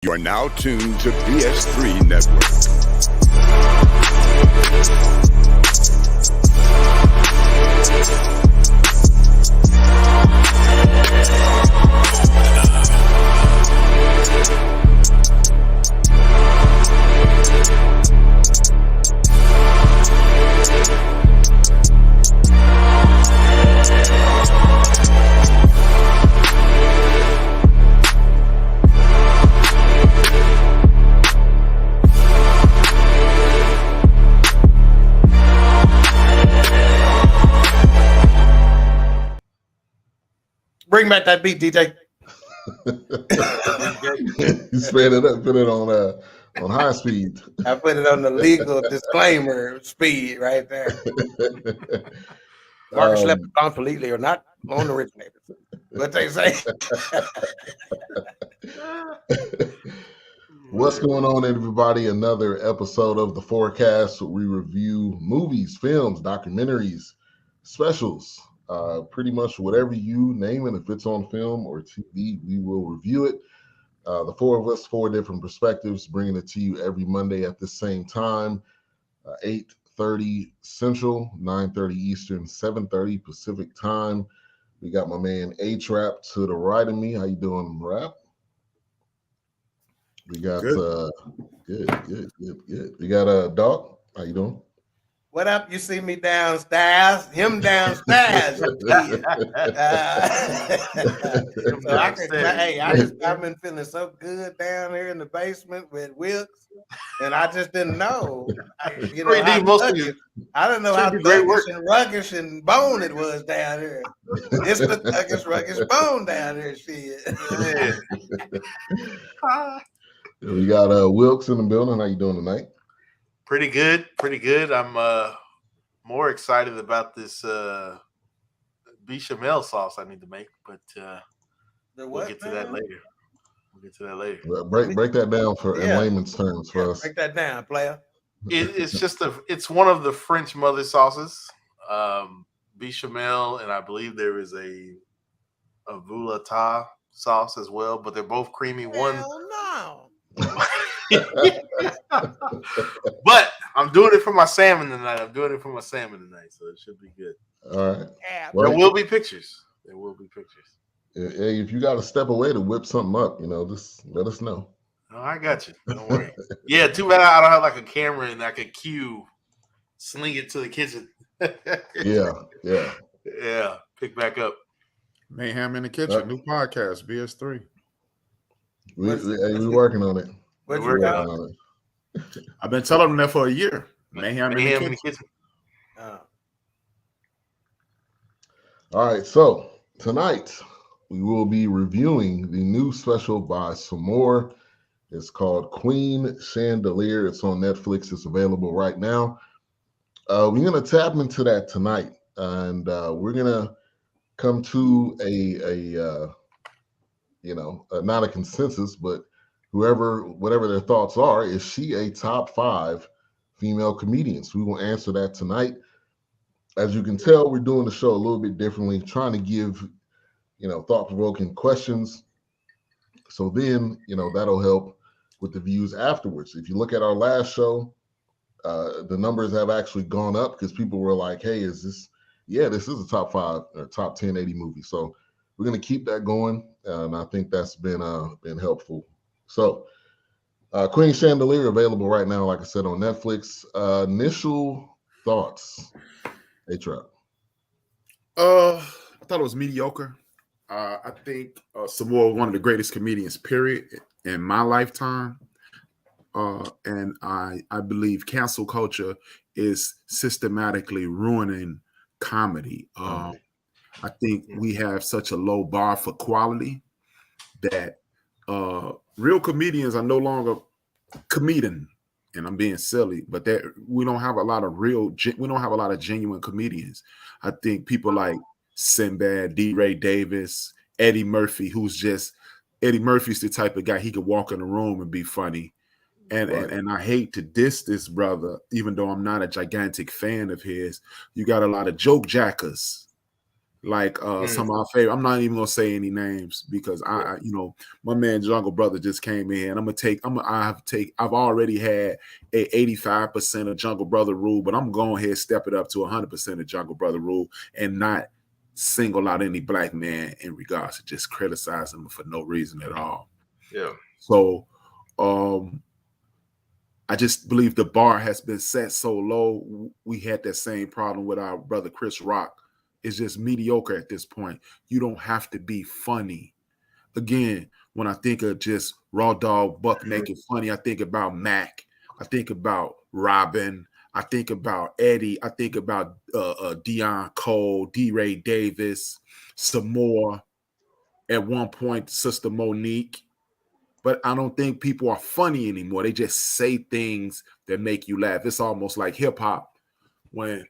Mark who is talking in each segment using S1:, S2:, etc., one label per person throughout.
S1: You are now tuned to BS3 Network.
S2: Bring back that beat, DJ.
S3: You sped it up, put it on high speed.
S2: I put it on the legal disclaimer speed right there. Marcus left completely or not on originators. What they say.
S3: What's going on, everybody? Another episode of The Forecast where we review movies, films, documentaries, specials, pretty much whatever you name it. If it's on film or TV, we will review it. The four of us, four different perspectives, bringing it to you every Monday at the same time, 8:30 Central, 9:30 Eastern, 7:30 Pacific time. We got my man A-Trap to the right of me. How you doing, Rap? We got good. We got Doc. How you doing?
S2: What up? You see me downstairs, him downstairs. So I've been feeling so good down here in the basement with Wilkes, and I just didn't know. I didn't know how thuggish and ruggish and bone it was down here. It's the thuggish, ruggish bone down here, shit.
S3: We got Wilkes in the building. How you doing tonight?
S4: Pretty good. I'm more excited about this bechamel sauce I need to make, but we'll get to that later.
S3: Well, break that down in layman's terms for us.
S2: Break that down, player.
S4: It's one of the French mother sauces, bechamel, and I believe there is a voulata sauce as well, but they're both creamy.
S2: Hell no.
S4: But I'm doing it for my salmon tonight. So it should be good.
S3: All right.
S2: Yeah.
S3: Well,
S4: there will be pictures.
S3: Hey, if you got to step away to whip something up, just let us know.
S4: Oh, I got you. Don't worry. Yeah, too bad I don't have like a camera and I could sling it to the kitchen. Yeah. Pick back up.
S5: Mayhem in the Kitchen, new podcast, BS3.
S3: We're working on it.
S5: I've been telling them that for a year. Mayhem in the Kitchen.
S3: All right, so tonight we will be reviewing the new special by Sommore. It's called Queen Chandelier. It's on Netflix. It's available right now. We're going to tap into that tonight, and we're going to come to not a consensus, but whatever their thoughts are, is she a top 5 female comedian? So we will answer that tonight. As you can tell, we're doing the show a little bit differently, trying to give, thought-provoking questions. So then, that'll help with the views afterwards. If you look at our last show, the numbers have actually gone up because people were like, hey, this is a top 5 or top 10 80 movie. So we're going to keep that going. And I think that's been helpful. So Queen Chandelier available right now, like I said, on Netflix. Initial thoughts, A-Trap.
S5: I thought it was mediocre. I think Sommore, one of the greatest comedians, period, in my lifetime. And I believe cancel culture is systematically ruining comedy. I think we have such a low bar for quality that real comedians are no longer comedian, and I'm being silly, but that we don't have a lot of genuine comedians. I think people like Sinbad, D. Ray Davis, Eddie Murphy, Eddie Murphy's the type of guy, he could walk in a room and be funny. And I hate to diss this brother, even though I'm not a gigantic fan of his. You got a lot of joke jackers Like some of our favorite. I'm not even gonna say any names because I my man Jungle Brother just came in. I've already had a 85% of Jungle Brother rule, but I'm going ahead step it up to 100% of Jungle Brother rule and not single out any black man in regards to just criticize them for no reason at all.
S4: Yeah.
S5: So I just believe the bar has been set so low. We had that same problem with our brother Chris Rock. It's just mediocre at this point. You don't have to be funny. Again, when I think of just raw dog, buck naked funny, I think about Mac. I think about Robin. I think about Eddie. I think about Deion Cole, D-Ray Davis, some more. At one point, Sister Monique. But I don't think people are funny anymore. They just say things that make you laugh. It's almost like hip hop when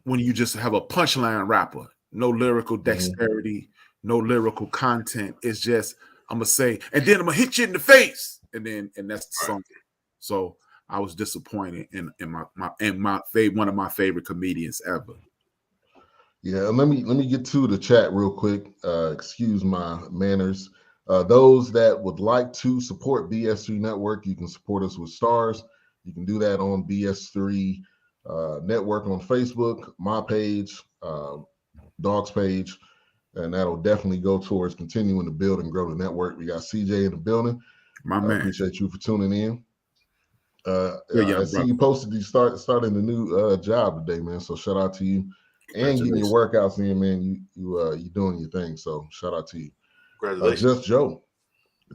S5: you just have a punchline rapper, no lyrical dexterity, no lyrical content. It's just, I'm gonna say, and then I'm gonna hit you in the face, and that's the song. So I was disappointed in one of my favorite comedians ever.
S3: Yeah, let me get to the chat real quick. Excuse my manners. Those that would like to support BS3 Network, you can support us with stars. You can do that on BS3 Network on Facebook, my page, Dog's page, and that'll definitely go towards continuing to build and grow the network. We got CJ in the building.
S5: My man.
S3: Appreciate you for tuning in. I see you posted you starting the new job today, man. So shout out to you and getting your workouts in, man. You doing your thing. So shout out to you.
S4: Congratulations.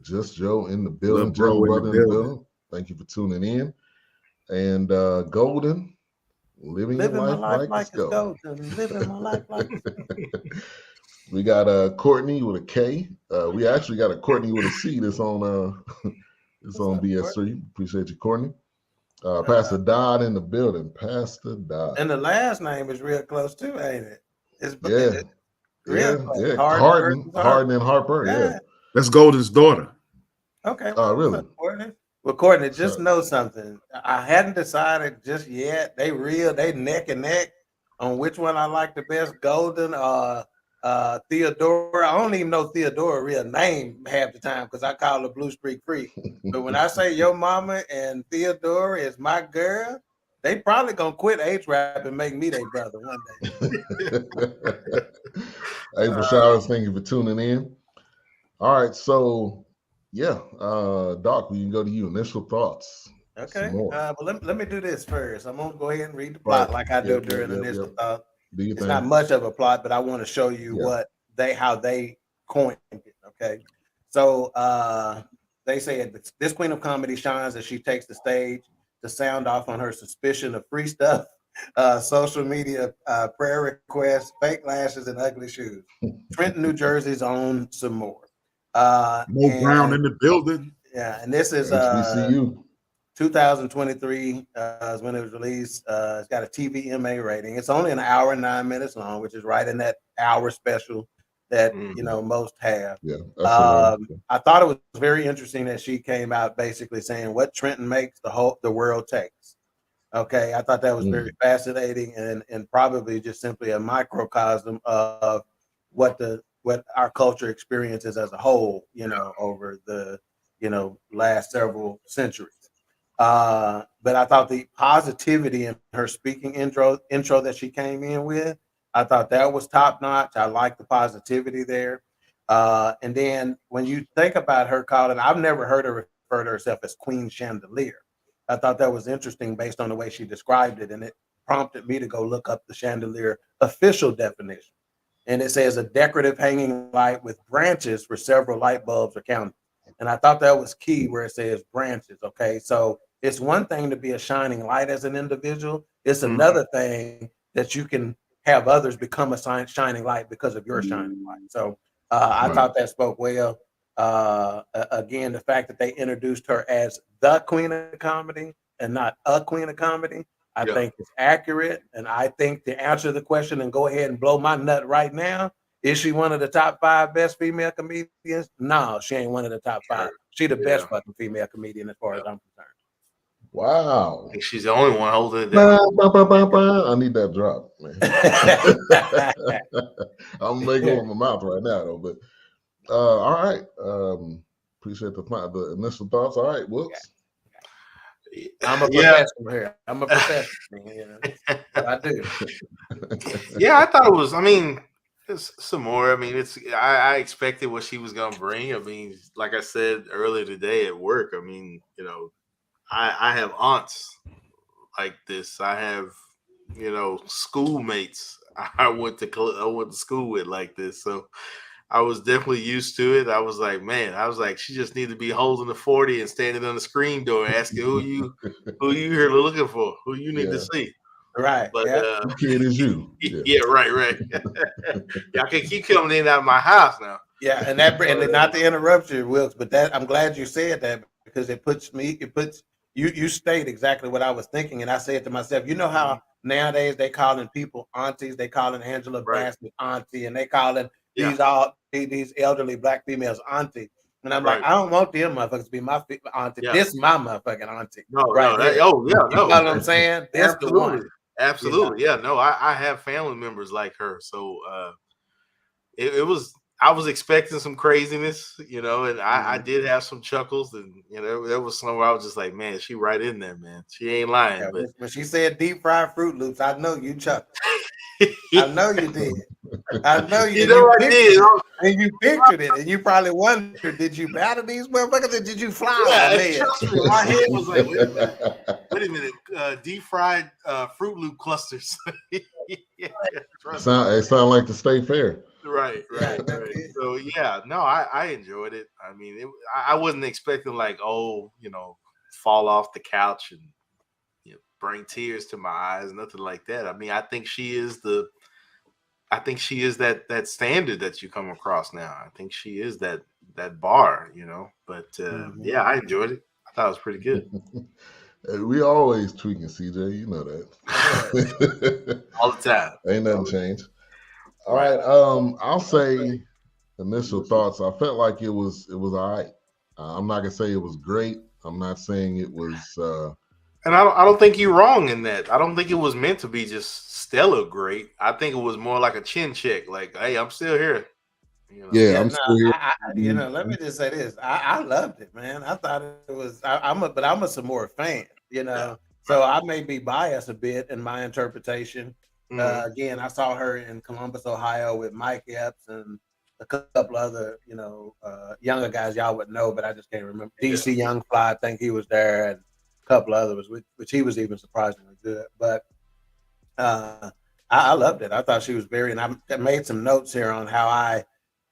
S3: Just Joe in the building. Joe brother in the building. Thank you for tuning in. And Golden, living your life like it's golden.
S2: Living my life like it's
S3: We got Courtney with a K. We actually got a Courtney with a C that's on BS3. Appreciate you, Courtney. Pastor Dodd in the building. Pastor Dodd.
S2: And the last name is real close too, ain't it? It's
S3: yeah. Harden and Harper. Yeah.
S5: That's Golden's daughter.
S2: Okay.
S3: Really?
S2: Well, Courtney, just know something. I hadn't decided just yet. They neck and neck on which one I like the best, Golden or Theodora. I don't even know Theodora's real name half the time because I call her Blue Streak Freak. But when I say your mama and Theodora is my girl, they probably gonna quit H-Rap and make me their brother one day.
S3: April Showers, thank you for tuning in. All right, so yeah, Doc, we can go to you. Initial thoughts.
S2: Okay. Well, let me do this first. I'm gonna go ahead and read the plot like I do during initial thought. It's not much of a plot, but I want to show you how they coined it. Okay. So they say this queen of comedy shines as she takes the stage to sound off on her suspicion of free stuff, social media prayer requests, fake lashes, and ugly shoes. Trenton, New Jersey's own some more.
S5: Mo Brown in the building.
S2: Yeah, and this is
S3: HBCU.
S2: 2023 is when it was released. It's got a TVMA rating. It's only an hour and 9 minutes long, which is right in that hour special that most have.
S3: Yeah.
S2: I thought it was very interesting that she came out basically saying what Trenton makes, the world takes. Okay, I thought that was very fascinating and probably just simply a microcosm of what our culture experiences as a whole, over the last several centuries. But I thought the positivity in her speaking intro that she came in with, I thought that was top notch. I like the positivity there. And then when you think about her calling, I've never heard her refer to herself as Queen Chandelier. I thought that was interesting based on the way she described it, and it prompted me to go look up the chandelier official definition. And it says a decorative hanging light with branches for several light bulbs or candles. And I thought that was key where it says branches. Okay, so it's one thing to be a shining light as an individual. It's another thing that you can have others become a shining light because of your shining light. So I thought that spoke well. Again, the fact that they introduced her as the Queen of Comedy and not a Queen of Comedy, I think is accurate. And I think to answer the question and go ahead and blow my nut right now, is she one of the top 5 best female comedians? No, she ain't one of the top 5. She the best fucking female comedian as far as I'm concerned.
S3: Wow.
S4: I think she's the only one holding it down.
S3: I need that drop, man. I'm making it with my mouth right now, though. But all right. Appreciate the initial thoughts. All right, Wilkes.
S2: I'm a professional here. I'm a professional. You know, I do.
S4: Yeah, I thought it was. I mean, it's some more. I mean, I expected what she was gonna bring. I mean, like I said earlier today at work. I mean, you know, I have aunts like this. I have, you know, schoolmates I went to school with like this. So I was definitely used to it. I was like, she just need to be holding the 40 and standing on the screen door asking who you here looking for, who you need to see.
S2: Right.
S4: But
S3: kid is you.
S4: Yeah, right. Y'all can keep coming in and out of my house now.
S2: Yeah, and not to interrupt you, Wilkes, but that I'm glad you said that because it puts you state exactly what I was thinking. And I said to myself, you know how nowadays they calling people aunties, they calling Angela Bassett auntie, and they calling these elderly black females auntie. And I'm like, I don't want them motherfuckers to be my auntie. Yeah. This is my motherfucking auntie.
S4: No. You know
S2: what I'm saying? This the one.
S4: Absolutely. You know? Yeah, no, I have family members like her. So I was expecting some craziness, you know, and I did have some chuckles, and you know, there was some where I was just like, man, she right in there, man. She ain't lying.
S2: Yeah,
S4: but
S2: when she said deep fried Fruit Loops, I know you chuckled. I know you did. I know you.
S4: I did.
S2: And you pictured it, and you probably wondered, did you battle these motherfuckers, or did you fly?
S4: Trust me, my head was like, wait a minute, deep fried Fruit Loop clusters.
S3: It sound like the State Fair.
S4: Right. So yeah, no, I enjoyed it. I mean, I wasn't expecting like, oh, you know, fall off the couch and bring tears to my eyes, nothing like that. I mean, I think she is that standard that you come across now. I think she is that bar, you know. But yeah, I enjoyed it. I thought it was pretty good.
S3: We always tweaking, CJ. You know that.
S4: All the time.
S3: Ain't nothing changed. All right. I'll say initial thoughts. I felt like it was all right. I'm not gonna say it was great. I'm not saying it was.
S4: And I don't think you're wrong in that. I don't think it was meant to be just stellar great. I think it was more like a chin check. Like, hey, I'm still here.
S3: You know? Yeah, I'm still here.
S2: You know, let me just say this. I loved it, man. I thought it was. I'm a Samora fan. You know, so I may be biased a bit in my interpretation. Again, I saw her in Columbus, Ohio, with Mike Epps and a couple other, you know, younger guys y'all would know, but I just can't remember. DC Young Fly, I think he was there, and a couple others, which he was even surprisingly good. But I loved it. I thought she was and I made some notes here on how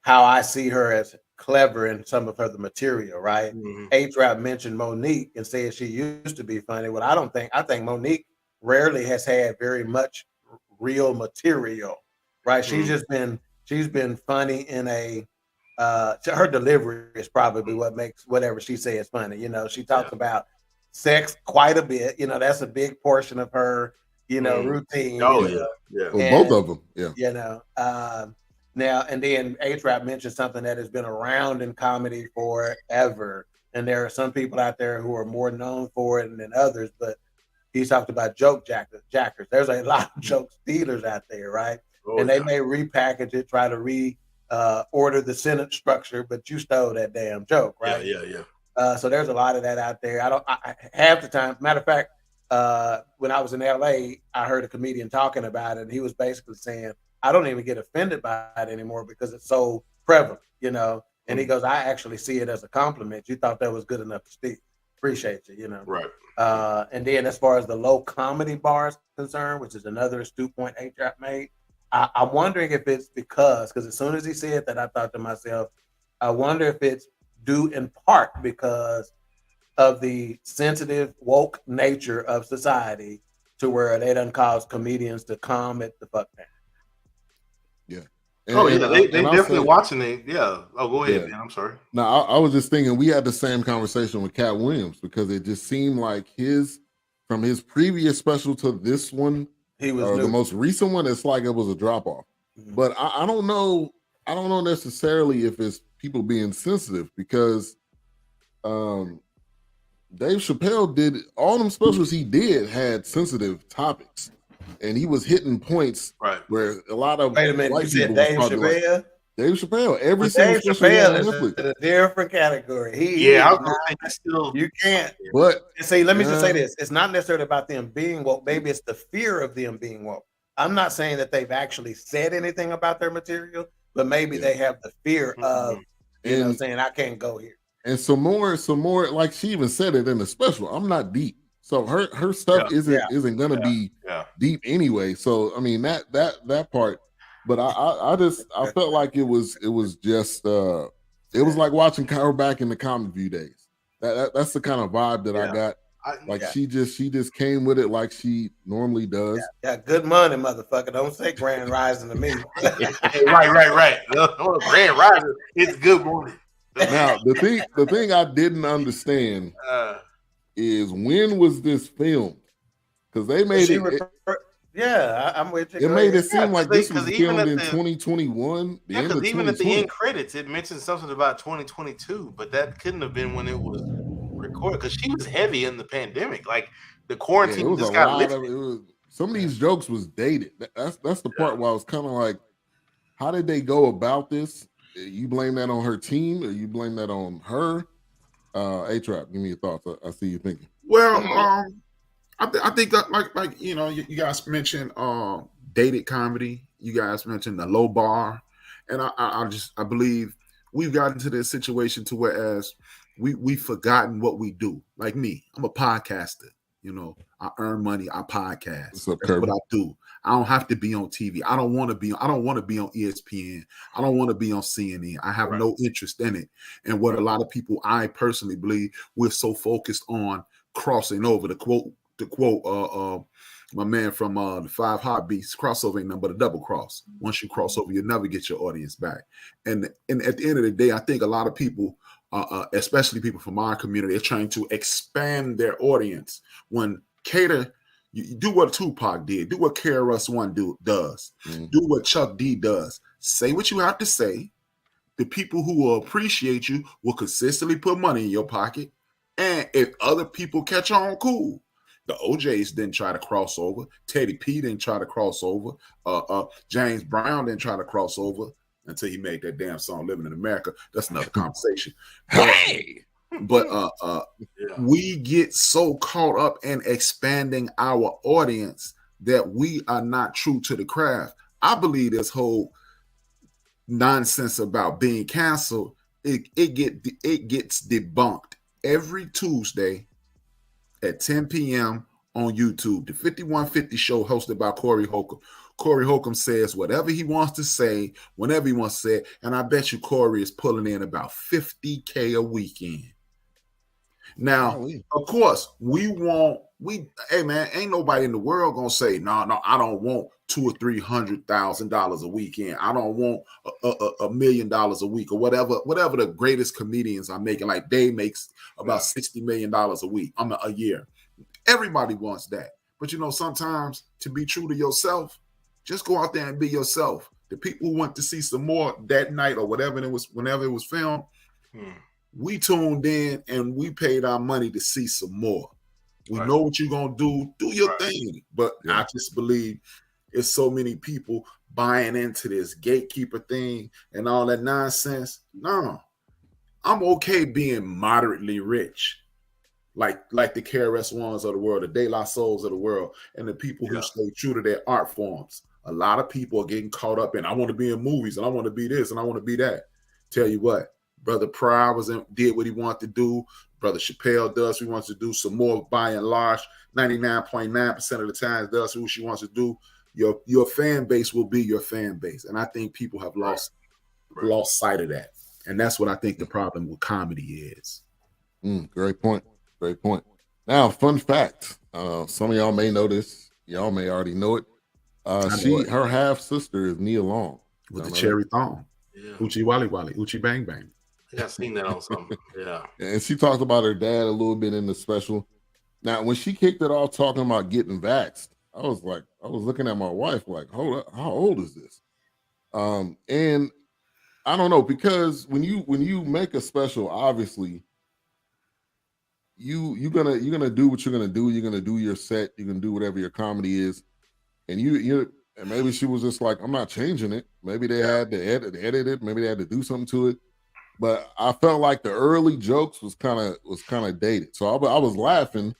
S2: I see her as clever in some of the material, right? A-Trap mentioned Monique and said she used to be funny. Well, I think Monique rarely has had very much real material, right? She's been funny in her delivery is probably what makes whatever she says funny. You know, she talks about sex quite a bit. You know, that's a big portion of her, you know, routine.
S4: Oh,
S3: yeah. Well, both of them, yeah.
S2: You know, now and then A-Trap mentioned something that has been around in comedy forever. And there are some people out there who are more known for it than others, but he talked about joke jackers. There's a lot of joke stealers out there, right? Oh, and they may repackage it, try to order the sentence structure, but you stole that damn joke, right?
S4: Yeah.
S2: So there's a lot of that out there. I half the time, matter of fact, when I was in LA, I heard a comedian talking about it, and he was basically saying, I don't even get offended by it anymore because it's so prevalent, you know? And he goes, I actually see it as a compliment. You thought that was good enough to speak. Appreciate you, you know?
S4: Right.
S2: And then as far as the low comedy bar is concerned, which is another astute point A-Trap made, I'm wondering if it's because as soon as he said that, I thought to myself, I wonder if it's due in part because of the sensitive, woke nature of society to where they done cause comedians to calm it the fuck down.
S3: Yeah.
S4: They definitely watching it. Yeah. Oh, go ahead, man. I'm sorry.
S3: No, I was just thinking we had the same conversation with Cat Williams because it just seemed like from his previous special to this one,
S2: he was
S3: the most recent one. It's like it was a drop off. Mm-hmm. But I don't know. I don't know necessarily if it's people being sensitive because, Dave Chappelle did all them specials he did had sensitive topics, and he was hitting points where a lot of
S2: wait a minute, you said Dave Chappelle?
S3: Like, Dave Chappelle, every
S2: Dave Chappelle is
S3: Netflix.
S2: in a different category. You can't.
S3: But
S2: see, let me just say this: it's not necessarily about them being woke. Maybe it's the fear of them being woke. I'm not saying that they've actually said anything about their material, but maybe they have the fear of, saying I can't go here.
S3: And some more, like she even said it in the special. I'm not deep, so her stuff isn't gonna be deep anyway. So I mean that part, but I felt like it was just it was like watching her back in the Comic View days. That's the kind of vibe that I got. She just came with it like she normally does.
S2: Yeah, good money, motherfucker. Don't say Grand Rising to me.
S4: right. Grand Rising, it's good morning.
S3: Now the thing I didn't understand is when was this filmed? Because they made
S2: I'm with you.
S3: It made it seem like this was filmed in 2021.
S4: Because even at the end credits, it mentioned something about 2022, but that couldn't have been when it was recorded. Because she was heavy in the pandemic, like the quarantine just got lifted.
S3: Some of these jokes was dated. That's the part where I was kind of like, how did they go about this? You blame that on her team, or you blame that on her? A-Trap, give me your thoughts. I see you thinking.
S5: Well, I think that like you guys mentioned dated comedy. You guys mentioned the low bar, and I believe we've gotten to this situation to whereas we've forgotten what we do. Like me, I'm a podcaster. I earn money. I podcast. That's what I do. I don't have to be on TV. I don't want to be on ESPN. I don't want to be on CNN. I have no interest in it. And what a lot of people, I personally believe, we're so focused on crossing over. To quote my man from the Five Heartbeats, crossover ain't nothing but a double cross. Once you cross over, you'll never get your audience back. And at the end of the day, I think a lot of people, especially people from our community, are trying to expand their audience when you do what Tupac did, do what KRS-One does, do what Chuck D does. Say what you have to say. The people who will appreciate you will consistently put money in your pocket. And if other people catch on, cool. The OJs didn't try to cross over. Teddy P didn't try to cross over. James Brown didn't try to cross over until he made that damn song "Living in America." That's another conversation. But we get so caught up in expanding our audience that we are not true to the craft. I believe this whole nonsense about being canceled, it gets debunked every Tuesday at 10 p.m. on YouTube. The 5150 show hosted by Corey Holcomb. Corey Holcomb says whatever he wants to say, whenever he wants to say it, and I bet you Corey is pulling in about $50K a weekend. Now, of course, hey man, ain't nobody in the world gonna say, no, I don't want $200,000 or $300,000 a weekend. I don't want $1 million a week or whatever the greatest comedians are making. Like Dave makes about $60 million a year. Everybody wants that. But sometimes to be true to yourself, just go out there and be yourself. The people who went to see some more that night or whenever it was filmed, we tuned in and we paid our money to see some more. We know what you're going to do your thing. But I just believe it's so many people buying into this gatekeeper thing and all that nonsense. No, I'm okay being moderately rich. Like the KRS-Ones of the world, the De La Souls of the world, and the people who stay true to their art forms. A lot of people are getting caught up in, I want to be in movies and I want to be this and I want to be that. Tell you what, Brother Pryor did what he wanted to do. Brother Chappelle does what he wants to do. Some more, by and large, 99.9% of the time does what she wants to do. Your fan base will be your fan base. And I think people have lost sight of that. And that's what I think the problem with comedy is.
S3: Great point. Great point. Now, fun fact. Some of y'all may know this. Y'all may already know it. Her half sister is Nia Long.
S5: With the cherry thong. Yeah. Uchi Wally Wally, Uchi Bang Bang.
S4: I think I've seen that on something. Yeah.
S3: And she talked about her dad a little bit in the special. Now, when she kicked it off talking about getting vaxxed, I was looking at my wife like, hold up, how old is this? And I don't know, because when you make a special, obviously, you're gonna do what you're gonna do. You're gonna do your set. You're gonna do whatever your comedy is, and and maybe she was just like, I'm not changing it. Maybe they had to edit it. Maybe they had to do something to it. But I felt like the early jokes was kind of dated. So I was laughing,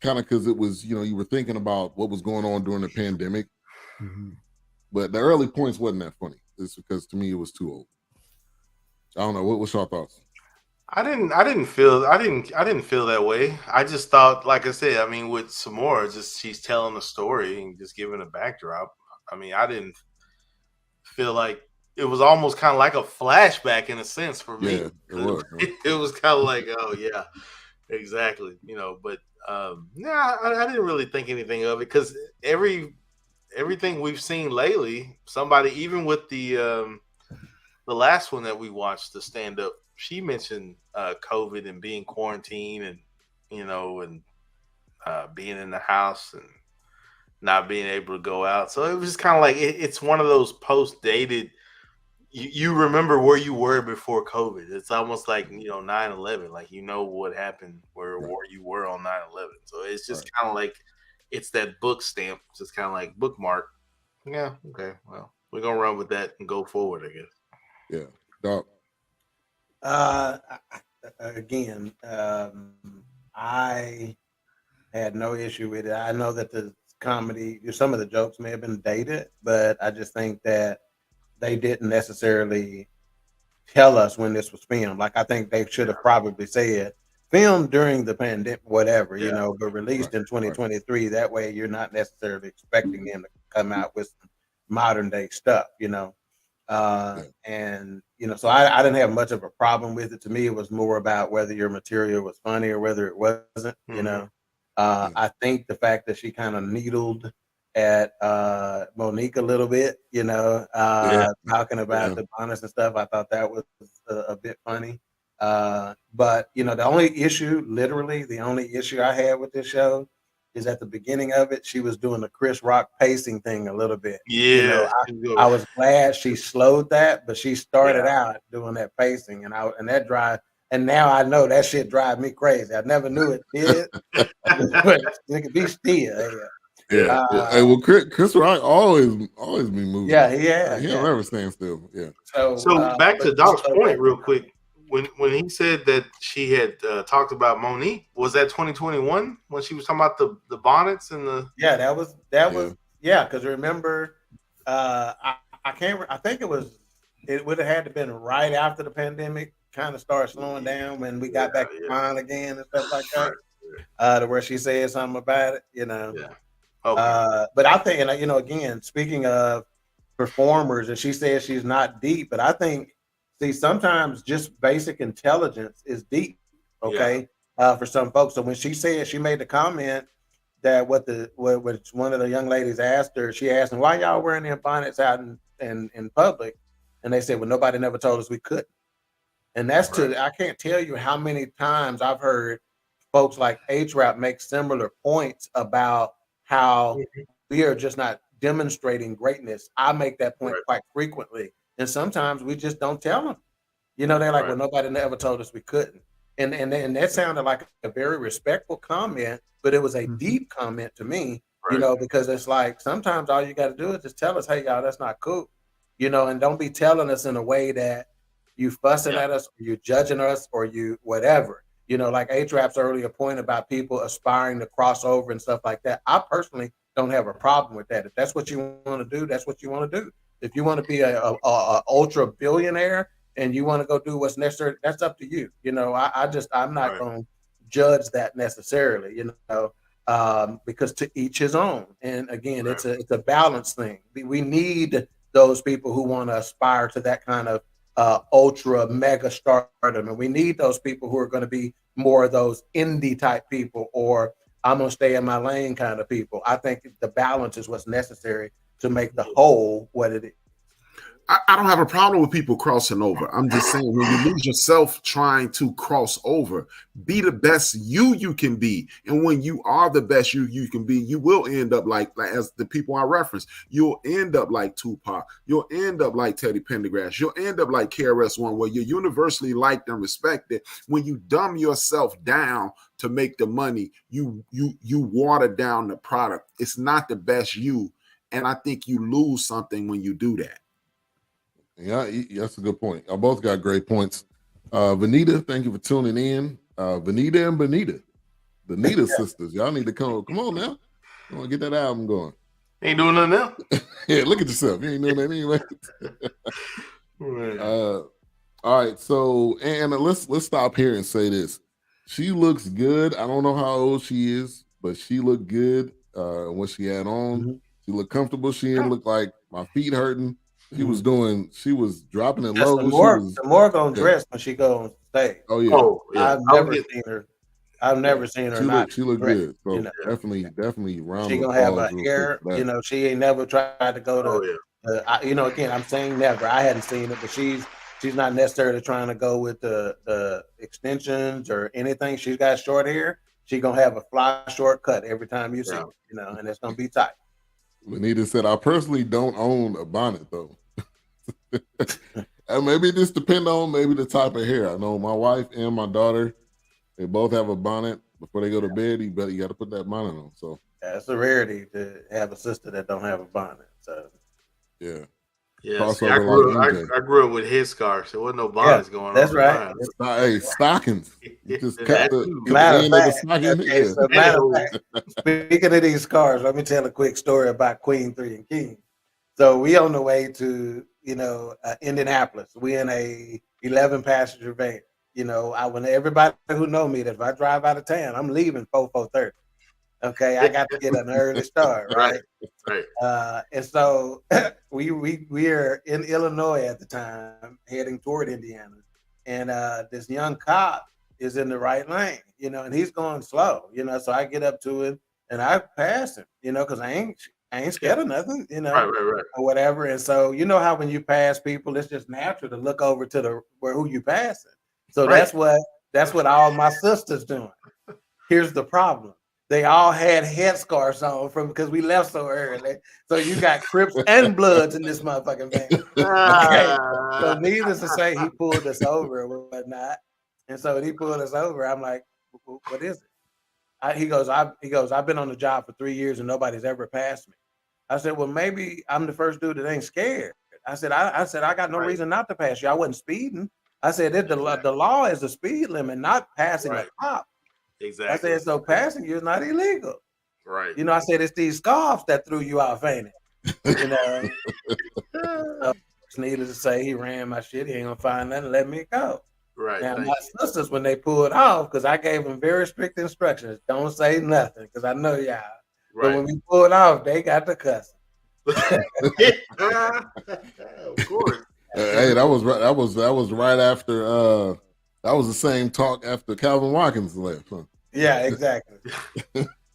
S3: kind of because it was, you were thinking about what was going on during the pandemic. Mm-hmm. But the early points wasn't that funny. It's because to me it was too old. I don't know. What's your thoughts?
S4: I didn't feel that way. I just thought, like I said, I mean, with Samora, just she's telling a story and just giving a backdrop. I mean, I didn't feel like it was almost kind of like a flashback in a sense for me.
S3: Yeah, it was.
S4: It was kind of like, oh yeah, exactly. But I didn't really think anything of it because everything we've seen lately, somebody, even with the last one that we watched, the stand up, she mentioned COVID and being quarantined and being in the house and not being able to go out. So it was just kind of like it's one of those post-dated. You remember where you were before COVID. It's almost like 9/11. Like what happened where you were on 9/11. So it's just kind of like it's that book stamp. Just kind of like bookmark. Yeah. Okay. Well, we're gonna run with that and go forward, I guess.
S3: Yeah. Doc.
S2: Again, I had no issue with it. I know that the comedy, some of the jokes may have been dated, but I just think that they didn't necessarily tell us when this was filmed. Like, I think they should have probably said filmed during the pandemic, whatever, but released in 2023. Right. That way you're not necessarily expecting them to come out with some modern day stuff, and so I didn't have much of a problem with it. To me, it was more about whether your material was funny or whether it wasn't. I think the fact that she kind of needled at Monique a little bit, talking about the bonus and stuff, I thought that was a bit funny. But the only issue I had with this show is at the beginning of it, she was doing the Chris Rock pacing thing a little bit.
S4: Yeah,
S2: I was glad she slowed that, but she started out doing that pacing, and that drive. And now I know that shit drive me crazy. I never knew it did, but it could be still.
S3: Yeah. Hey, well, Chris Rock always be moving.
S2: Yeah,
S3: he don't ever stand still. Yeah.
S4: So back to Doc's point, real quick. When he said that she had talked about Monique, was that 2021 when she was talking about the bonnets and the?
S2: Yeah, that was because remember, I think it would have had to been right after the pandemic kind of started slowing down when we got back to fine again and stuff like that. To where she said something about it, Yeah. Okay. But I think, and again, speaking of performers, and she says she's not deep, but I think. See, sometimes just basic intelligence is deep, okay, for some folks. So when she made the comment that what one of the young ladies asked her, she asked them, why y'all wearing their bonnets out in public? And they said, well, nobody never told us we couldn't. And that's I can't tell you how many times I've heard folks like H-Rap make similar points about how we are just not demonstrating greatness. I make that point quite frequently. And sometimes we just don't tell them. They're like, well, nobody ever told us we couldn't. And that sounded like a very respectful comment, but it was a deep comment to me, because it's like sometimes all you got to do is just tell us, hey, y'all, that's not cool. And don't be telling us in a way that you fussing at us, or you judging us, or you whatever. Like H-Rap's earlier point about people aspiring to cross over and stuff like that. I personally don't have a problem with that. If that's what you want to do, that's what you want to do. If you want to be a ultra billionaire and you want to go do what's necessary, that's up to you. I'm not going to judge that necessarily, because to each his own. And again, it's a balance thing. We need those people who want to aspire to that kind of ultra mega stardom, and we need those people who are going to be more of those indie type people, or I'm going to stay in my lane kind of people. I think the balance is what's necessary to make the whole what it is.
S5: I don't have a problem with people crossing over. I'm just saying, when you lose yourself trying to cross over, be the best you can be. And when you are the best you can be, you will end up like as the people I reference. You'll end up like Tupac. You'll end up like Teddy Pendergrass. You'll end up like KRS-One, where you're universally liked and respected. When you dumb yourself down to make the money, you water down the product. It's not the best you. And I think you lose something when you do that.
S3: Yeah, that's a good point. I both got great points. Vanita, thank you for tuning in. Vanita and Benita, the Nita sisters. Y'all need to come on now. I want to get that album going.
S4: Ain't doing nothing now.
S3: Yeah, look at yourself. You ain't doing that anyway. All right, so and let's stop here and say this. She looks good. I don't know how old she is, but she looked good what she had on. Mm-hmm. She looked comfortable. She didn't look like my feet hurting. She was dropping it low.
S2: The more gonna dress when she go on stage.
S3: Oh yeah.
S2: I've never seen her. I've never seen her.
S3: She looked good. So definitely round.
S2: She gonna have her hair. She ain't never tried to go to. Again, I'm saying never. I hadn't seen it, but she's not necessarily trying to go with the extensions or anything. She's got short hair. She gonna have a fly short cut every time you see her. And it's gonna be tight.
S3: Vanita said, "I personally don't own a bonnet though." And maybe it just depends on maybe the type of hair. I know my wife and my daughter, they both have a bonnet. Before they go to bed, you got to put that bonnet on. So
S2: it's a rarity to have a sister that don't have a bonnet. So
S3: yeah.
S4: See, I grew up with headscarves. There wasn't no bonnets going on.
S2: That's right.
S3: Hey, stockings. You just cut the
S2: end of the stocking. Speaking of these cars, let me tell a quick story about Queen 3 and King. So we on the way to Indianapolis. We in a 11-passenger van. When everybody who know me, that if I drive out of town, I'm leaving 4:30. Okay, I got to get an early start, right? And so we are in Illinois at the time, heading toward Indiana, and this young cop is in the right lane, and he's going slow, So I get up to him and I pass him, because I ain't scared of nothing,
S4: right.
S2: or whatever. And so how when you pass people, it's just natural to look over to who you passing. So that's what all my sisters doing. Here's the problem. They all had headscarves on because we left so early. So you got Crips and Bloods in this motherfucking van. Okay. So needless to say, he pulled us over or whatnot. And so when he pulled us over, I'm like, what is it? He goes, I've been on the job for 3 years and nobody's ever passed me. I said, well, maybe I'm the first dude that ain't scared. I said, I got no reason not to pass you. I wasn't speeding. I said, the law is the speed limit, not passing a cop.
S4: Exactly.
S2: I said, so passing you is not illegal.
S4: Right.
S2: I said, it's these scarves that threw you out fainting. Needless to say, he ran my shit. He ain't gonna find nothing and let me go.
S4: Right.
S2: Now, my sisters, when they pulled off, because I gave them very strict instructions, don't say nothing, because I know y'all. Right. But when we pulled off, they got the cussing.
S4: Of course.
S3: Hey, that was right after that was the same talk after Calvin Watkins left, huh?
S2: Yeah, exactly.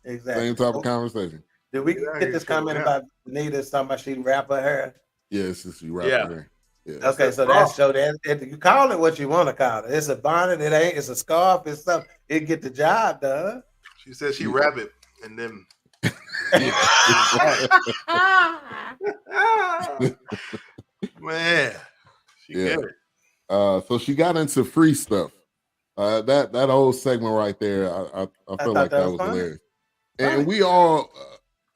S2: Exactly.
S3: Same type of conversation.
S2: Did we get this comment about Nita talking about she wrap her hair?
S3: Yes, she wrap her hair. Yeah.
S2: Okay, so that's you call it what you want to call it. It's a bonnet, it ain't, it's a scarf, it's something. It get the job done.
S4: She said she wrap it and then man, she get it.
S3: So she got into free stuff. That whole segment right there, I felt like that was hilarious. And we all,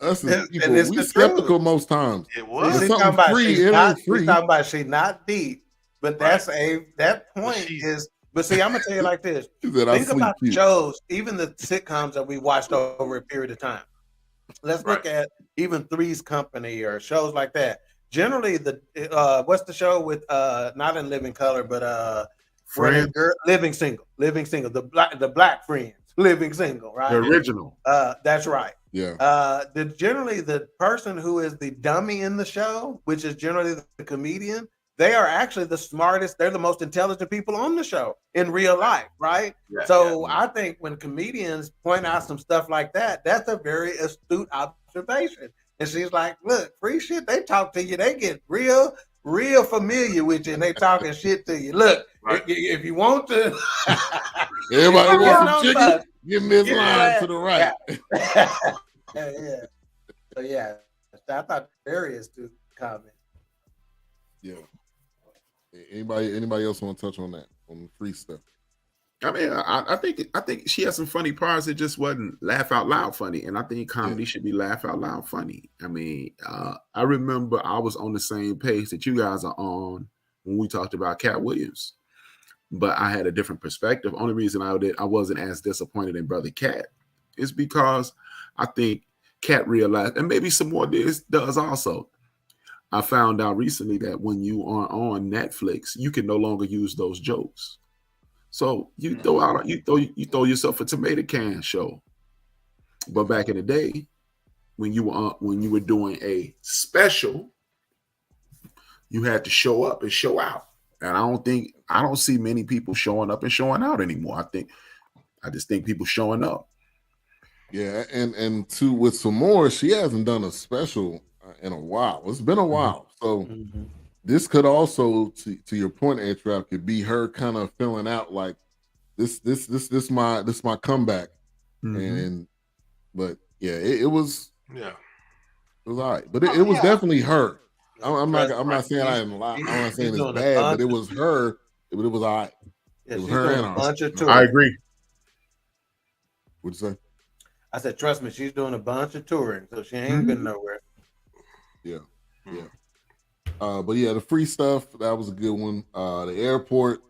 S3: us as people, we skeptical most times.
S4: It was.
S3: Something free, it ain't free.
S2: We talking about she not deep, but that point is. But see, I'm gonna tell you like this. Think about the shows, even the sitcoms that we watched over a period of time. Let's look at even Three's Company or shows like that. Generally, what's the show with not in Living Color, but
S5: Friends?
S2: Living Single, the black Friends, Living Single, right?
S5: The original.
S2: That's right.
S3: Yeah.
S2: Generally, the person who is the dummy in the show, which is generally the comedian, they are actually the smartest. They're the most intelligent people on the show in real life, right? Yeah, so I think when comedians point out some stuff like that, that's a very astute observation. And she's like, look, free shit, they talk to you, they get real real familiar with you and they talking shit to you. Look, if you want to,
S3: everybody wants some chicken. Give me this line to the right.
S2: Yeah. So yeah, I thought various to comment.
S3: Yeah. Anybody else want to touch on that, on the free stuff?
S5: I mean, I think she has some funny parts. It just wasn't laugh out loud funny, and I think comedy should be laugh out loud funny. I mean, I remember I was on the same page that you guys are on when we talked about Cat Williams, but I had a different perspective. Only reason I wasn't as disappointed in Brother Cat is because I think Cat realized, and maybe some more does also. I found out recently that when you are on Netflix, you can no longer use those jokes. So you throw yourself a tomato can show. But back in the day, when you were doing a special, you had to show up and show out. And I don't see many people showing up and showing out anymore. I just think people showing up.
S3: Yeah, and with some more, she hasn't done a special in a while. It's been a while. So this could also, to your point, A-Trap, could be her kind of filling out like this my comeback. But yeah, it was all right. But it was definitely her. I'm not saying I'm not saying it's bad, but it was her. But it was all right.
S2: Yeah,
S3: it was her and
S2: a bunch of touring.
S5: I agree.
S3: What'd you say?
S2: I said, trust me, she's doing a bunch of touring, so she ain't been nowhere.
S3: Yeah. But yeah, the free stuff, that was a good one. The airport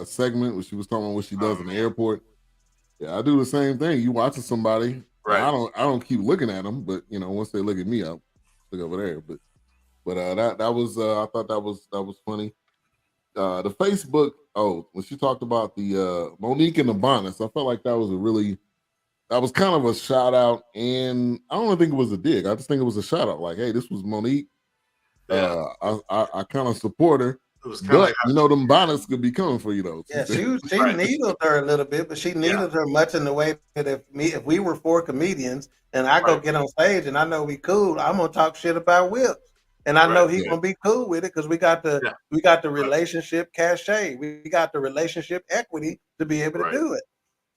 S3: segment, where she was talking about what she does in the airport. Yeah, I do the same thing. You watching somebody, right? I don't keep looking at them, but once they look at me, I'll look over there. But that was I thought that was funny. The Facebook, when she talked about the Monique and the bonnets, I felt like that was kind of a shout out, and I don't think it was a dig. I just think it was a shout out. Like, hey, this was Monique. Yeah. I kind of support her, but them bonnets could be coming for you though.
S2: Yeah, she needled her a little bit, but she needled her much in the way that if we were 4 comedians and I go get on stage and I know we cool, I'm gonna talk shit about Whips, and I know he's gonna be cool with it because we got the relationship cachet, we got the relationship equity to be able to do it.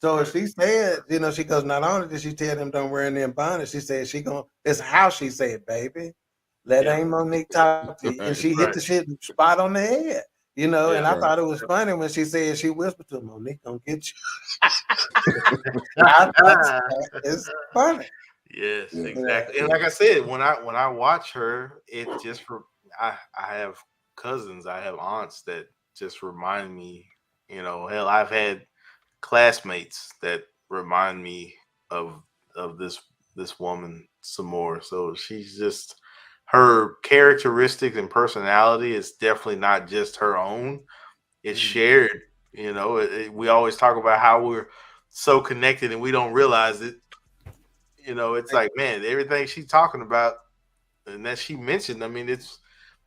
S2: So if she said, she goes, not only did she tell them don't wear them bonnets, she said it's how she said, baby. Let Aunt Monique talk to you. And she hit the shit spot on the head, and I thought it was funny when she said, she whispered to Monique, don't get you. It's funny.
S4: Yes, exactly. And like I said, when I watch her, it just I have cousins, I have aunts that just remind me, hell, I've had classmates that remind me of this woman some more. So she's just, her characteristics and personality is definitely not just her own. It's shared. We always talk about how we're so connected and we don't realize it. It's like, man, everything she's talking about and that she mentioned, I mean,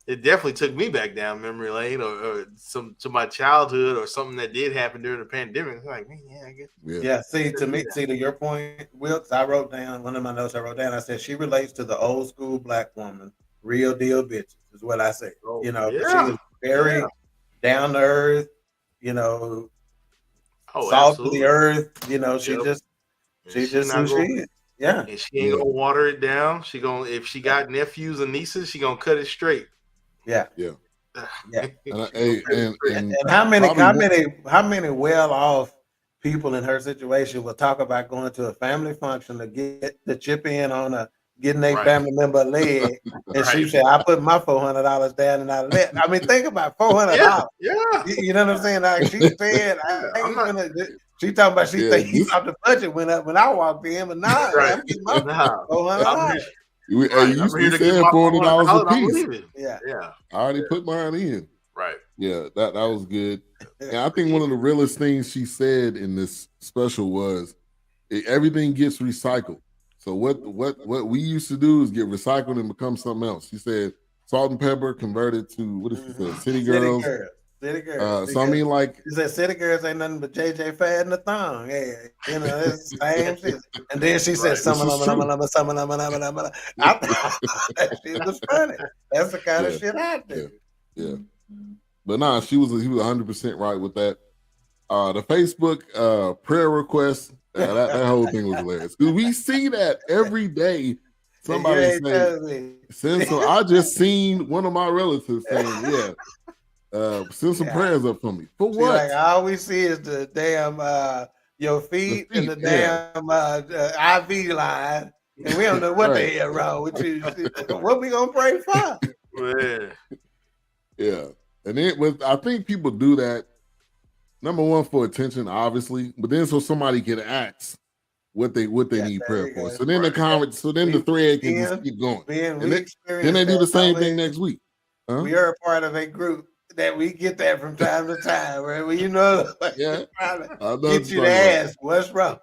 S4: it definitely took me back down memory lane or to my childhood or something that did happen during the pandemic. It's like, man, I guess.
S2: Yeah. See, to your point, Wilkes, I wrote down one of my notes. I said she relates to the old school black woman, real deal bitches is what I say. She was very down to earth, salt to the earth. She just who she is. Yeah.
S4: And she ain't gonna water it down. If she got nephews and nieces, she gonna cut it straight.
S2: Yeah.
S3: And
S2: how many well-off people in her situation will talk about going to a family function to get the chip in on getting a family member a leg, and she said, "I put my $400 down and I let." I mean, think about $400.
S4: Yeah.
S2: You know what I'm saying? Like she said, she talking about he thought the budget went up when I walked in, but now I'm getting my $400.
S3: You said $400 a piece.
S2: Yeah.
S3: I already put mine in.
S4: Right.
S3: Yeah, that was good. And I think one of the realest things she said in this special was everything gets recycled. So what we used to do is get recycled and become something else. She said Salt and Pepper converted to, what did she say, City Girls.
S2: City Girls.
S3: So I mean, like,
S2: she said City Girls ain't nothing but JJ Fad and the thong. Yeah, it's the same shit. And then she said some of them. I thought that shit was funny. That's the kind of shit I do.
S3: Yeah. But nah, he was 100% right with that. The Facebook prayer request, that whole thing was hilarious. Because we see that every day. Somebody send some. I just seen one of my relatives saying, send some prayers up for me. For what?
S2: Like, all we see is the damn your feet and the damn IV line, and we don't know what the hell wrong with you. What we gonna pray for?
S3: Yeah, and I think people do that. Number one, for attention, obviously, but then so somebody can ask what they need prayer for. So then the thread can just keep going. And then they do the same thing next week. Huh?
S2: We are a part of a group that we get that from time to time, right? Well, you know, get you to ask what's wrong.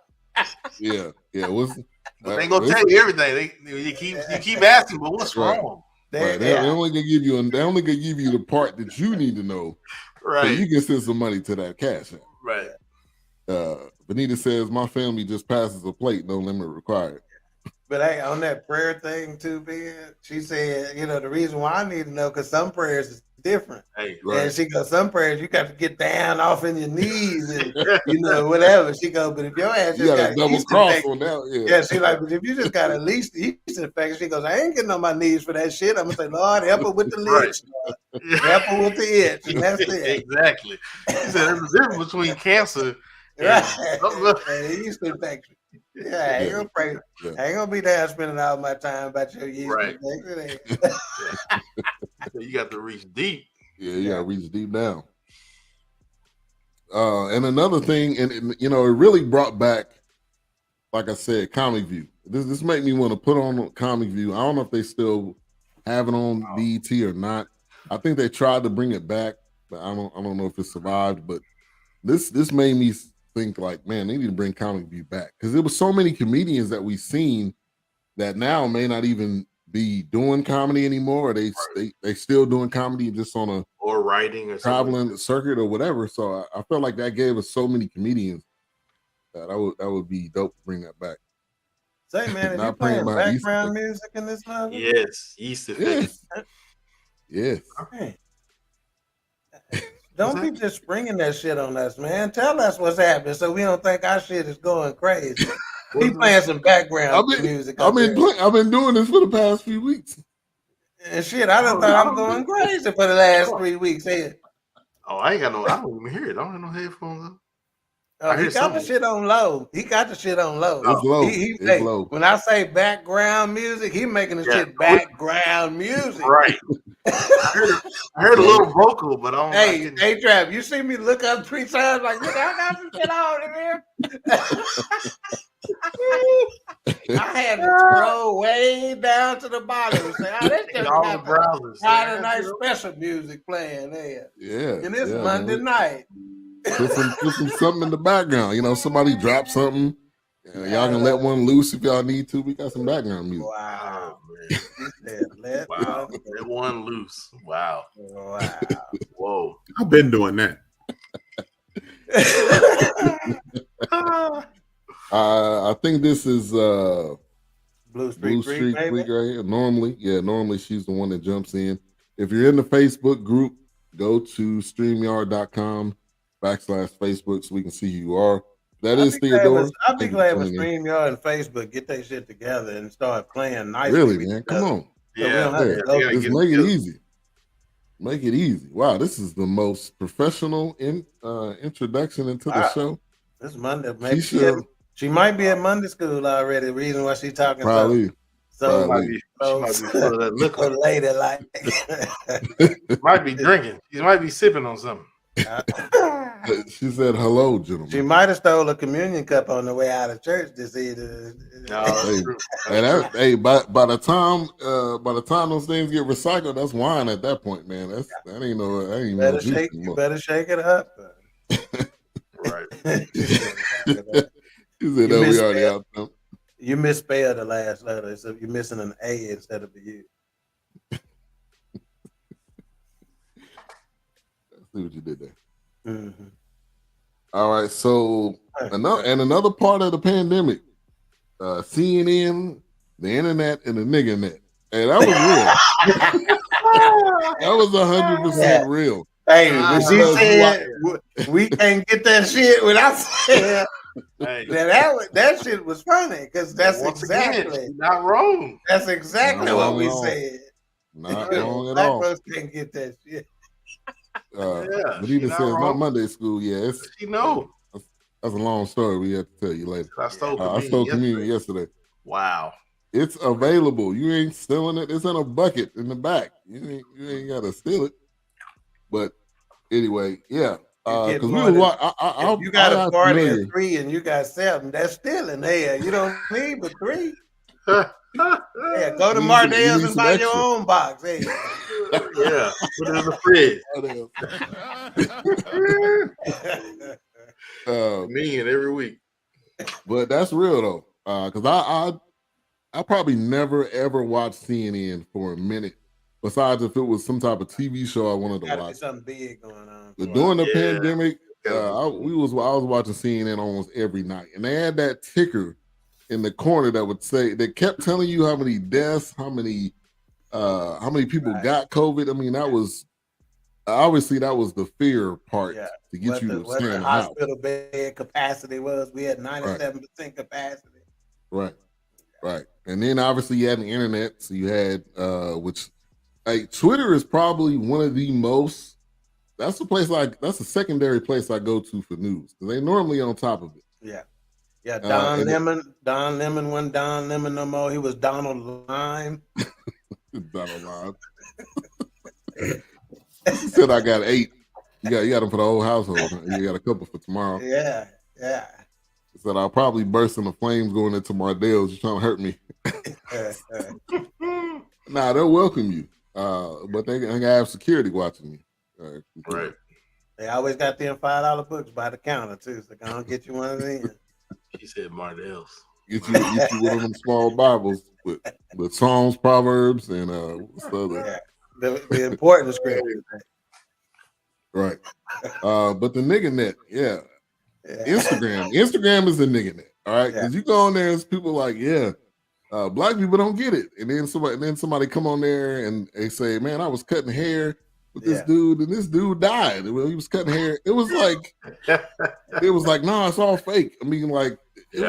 S3: Yeah.
S4: But they gonna tell you everything. You keep asking, but what's wrong?
S3: They only gonna give you the part that you need to know.
S4: Right.
S3: So you can send some money to that cash app.
S4: Right.
S3: Benita says my family just passes a plate, no limit required.
S2: But hey, on that prayer thing too, Ben, she said, the reason why I need to know, because some prayers is different.
S4: Hey,
S2: and she goes, some prayers you got to get down off in your knees and whatever. She goes, but if your ass just got a double cross on that, yeah, she like, but if you just got at least the yeast infection, she goes, I ain't getting on my knees for that shit. I'm gonna say, Lord, help her with the lips, help her with the itch, and that's it.
S4: Exactly. She said there's a difference between cancer
S2: and yeast infection. Yeah, I ain't gonna pray. Yeah. I ain't gonna be there spending all my time about your yeast infection.
S4: You got to reach deep.
S3: Yeah, you got to reach deep down. And another thing, and it really brought back, like I said, Comic View. This made me want to put on Comic View. I don't know if they still have it on BET or not. I think they tried to bring it back, but I don't know if it survived. But this made me think like, man, they need to bring Comic View back, because there was so many comedians that we've seen that now may not even be doing comedy anymore. Or they still doing comedy just on a
S4: writing or
S3: traveling circuit or whatever. So I felt like that gave us so many comedians that would be dope to bring that back.
S2: Say, man, are you playing background music in this movie?
S4: Yes, yeast effect.
S3: Yes.
S2: Okay. Don't be just springing that shit on us, man. Tell us what's happening so we don't think our shit is going crazy. He playing some background music.
S3: I've been doing this for the past few weeks.
S2: And shit, I done thought I'm going crazy for the last 3 weeks here.
S4: Oh, I don't even hear it. I don't have no headphones on.
S2: Oh, he got the shit on low. It's
S3: low. It's low.
S2: When I say background music, he making the shit background music.
S4: Right. I heard a little vocal, but I don't.
S2: Hey, Trap, you see me look up 3 times like, look, I got some shit on in here. I had to scroll way down to the bottom and say, this shit got a nice special music playing there.
S3: Yeah.
S2: And it's Monday night.
S3: Put something in the background. Somebody drop something. Y'all can let one loose if y'all need to. We got some background music.
S2: Wow, man. Let
S4: one loose. Wow. Whoa.
S5: I've been doing that.
S3: I think this is
S2: Blue Street
S3: Freak right here. Normally she's the one that jumps in. If you're in the Facebook group, go to StreamYard.com/Facebook so we can see who you are. That is Theodore.
S2: I'll be glad when StreamYard and Facebook get their shit together and start playing nice.
S3: Really, man? Come on. Just make it easy. Make it easy. Wow, this is the most professional introduction into the show.
S2: This Monday, maybe she might be at Monday school already. The reason why she's talking
S3: probably.
S2: So might be look lady like.
S4: Might be drinking. She might be sipping on something.
S3: She said, "Hello, gentlemen."
S2: She might have stole a communion cup on the way out of church this evening.
S4: No,
S3: by the time those things get recycled, that's wine at that point, man. That ain't no juice anymore.
S2: You better shake it up.
S4: Right.
S3: She said, "No, we already out there."
S2: You misspelled the last letter, so you're missing an A instead of a U.
S3: See what you did there.
S2: Mm-hmm.
S3: All right, so another part of the pandemic, CNN, the internet, and the nigga net. Hey, that was real. That was 100% real.
S2: Hey, when she said we can't get that shit without saying that shit was funny because that's exactly
S4: not wrong.
S2: That's exactly what we said.
S3: Not wrong at
S2: Black
S3: all.
S2: folks can't get that shit.
S3: But even says not Monday school. Yeah,
S4: she know.
S3: That's a long story. We have to tell you later.
S4: I stole
S3: communion yesterday.
S4: Wow.
S3: It's available. You ain't stealing it. It's in a bucket in the back. You ain't got to steal it. But anyway, yeah. Because we was
S2: you got a party of 3 and you got 7. That's stealing there. You don't need but 3. Yeah, go to Mardel's and buy your own box. Hey.
S4: Yeah, put it in the fridge. Me and every week.
S3: But that's real though, because I probably never ever watched CNN for a minute. Besides, if it was some type of TV show I wanted to watch,
S2: something big going on.
S3: But during the pandemic, I was watching CNN almost every night, and they had that ticker in the corner that would say that kept telling you how many deaths, how many people got COVID. I mean, that was obviously that was the fear part to get you to stay in the
S2: hospital bed capacity was. We had 97% capacity.
S3: Right. And then obviously you had the internet, so you had Twitter is probably one of the most. That's the secondary place I go to for news because they normally on top of it.
S2: Yeah. Don Lemon wasn't Don Lemon no more. He was Donald Lime.
S3: Donald Lime. He said I got 8. You got them for the whole household. You got a couple for tomorrow.
S2: Yeah.
S3: He said I'll probably burst into flames going into Mardel's. You're trying to hurt me. Nah, they'll welcome you. But they have security watching you.
S4: Right.
S2: They always got them $5 books by the counter too. So I'm gonna get you one of them.
S4: She said Mardel's.
S3: Get you one of them small Bibles with Psalms, Proverbs, and
S2: the important scriptures.
S3: Right. But the nigga net, Instagram is the nigga net. All right. Because you go on there and people like, black people don't get it. And then somebody come on there and they say, man, I was cutting hair with this dude, and this dude died. He was cutting hair. It was like, no, it's all fake. I mean, like it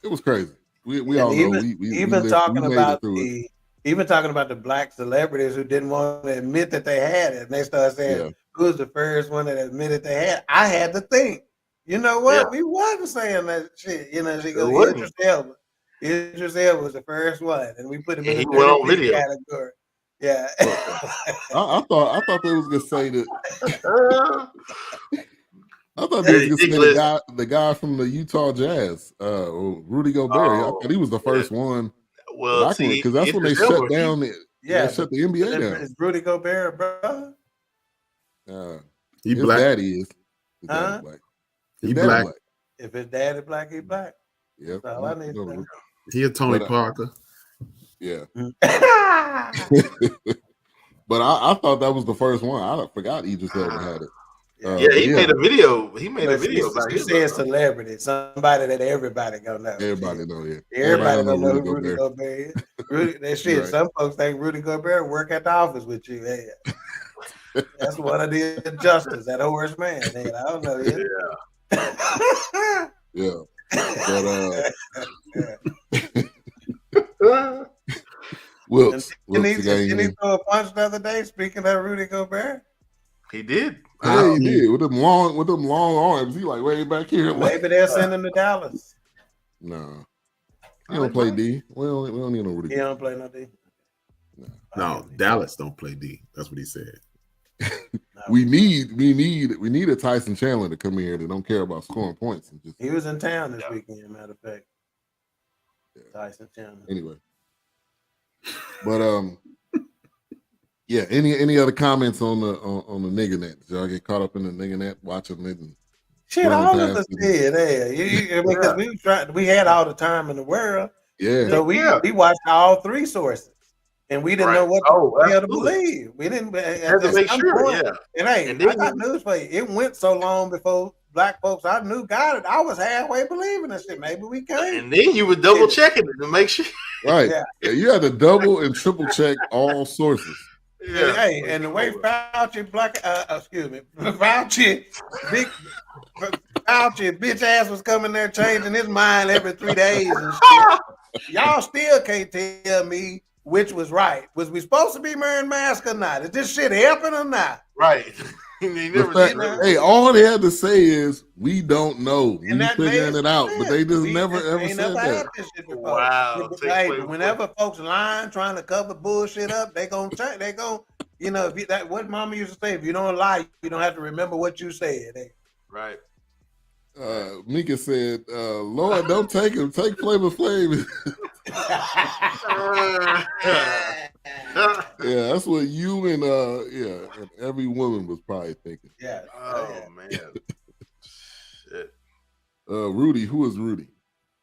S3: was crazy. We all know.
S2: Even talking about the black celebrities who didn't want to admit that they had it, and they started saying, "Who's the first one that admitted they had?" I had to think. You know what? We wasn't saying that shit. You know, she goes, Idris Elba was the first one, and we put him in the video category. Yeah.
S3: I thought they was gonna say that. I thought they was gonna say the guy from the Utah Jazz, Rudy Gobert. I thought he was the first one.
S4: Well,
S3: because that's when they shut down they shut the NBA down.
S2: Is Rudy Gobert, bro?
S5: He black.
S3: Daddy is.
S2: Huh?
S3: Black.
S5: He black.
S2: If his daddy black, he black.
S3: Yeah.
S2: That's all I need to know.
S5: He a Tony Parker.
S3: Yeah. But I thought that was the first one. I forgot Idris Elba had it.
S4: He made a video. He made a video about
S2: it. He said celebrity, somebody that everybody gonna know.
S3: Everybody know,
S2: Everybody gonna know who Rudy Gobert is. That shit. Right. Some folks think Rudy Gobert work at the office with you. Hey. That's one of the adjusters, that Horace man. Hey, I don't know yet.
S3: Yeah. But Wilkes.
S2: Didn't he throw a punch the other day? Speaking of Rudy Gobert,
S4: he did.
S3: Yeah, he did with them long arms. He like way back here.
S2: Maybe they'll send him to Dallas.
S3: No, he don't play D. We don't need no Rudy.
S2: He don't play no D.
S5: No, Dallas don't play D. That's what he said.
S3: We need a Tyson Chandler to come here that don't care about scoring points.
S2: He was in town this weekend, matter of fact. Tyson Chandler.
S3: Anyway, but any other comments on the nigga net? Did y'all get caught up in the nigga net watching it?
S2: Shit, all of us did. Because we had all the time in the world.
S3: Yeah.
S2: So we watched all 3 sources. And we didn't know what to believe. We didn't
S4: have to make sure.
S2: And I got news for you. It went so long before black folks I knew got it. I was halfway believing this shit. Maybe we can.
S4: And then you would double checking it to make sure.
S3: Right. Yeah, you had to double and triple check all sources.
S4: Yeah.
S2: Hey, and the way Fauci Fauci bitch ass was coming there changing his mind every 3 days and shit. Y'all still can't tell me which was right. Was we supposed to be wearing masks or not? Is this shit helping or not?
S4: Right.
S3: Hey, all they had to say is we don't know. We figuring it out, but they just never ever said that.
S2: This shit before.
S4: Wow.
S2: But whenever folks lying, trying to cover bullshit up, they gonna change. They gonna, what Mama used to say: if you don't lie, you don't have to remember what you said.
S4: Right.
S3: Mika said, "Lord, don't take him. Take Flavor Flav." Yeah, that's what you and and every woman was probably thinking.
S2: Yeah.
S4: Oh man. Shit.
S3: Rudy, who is Rudy?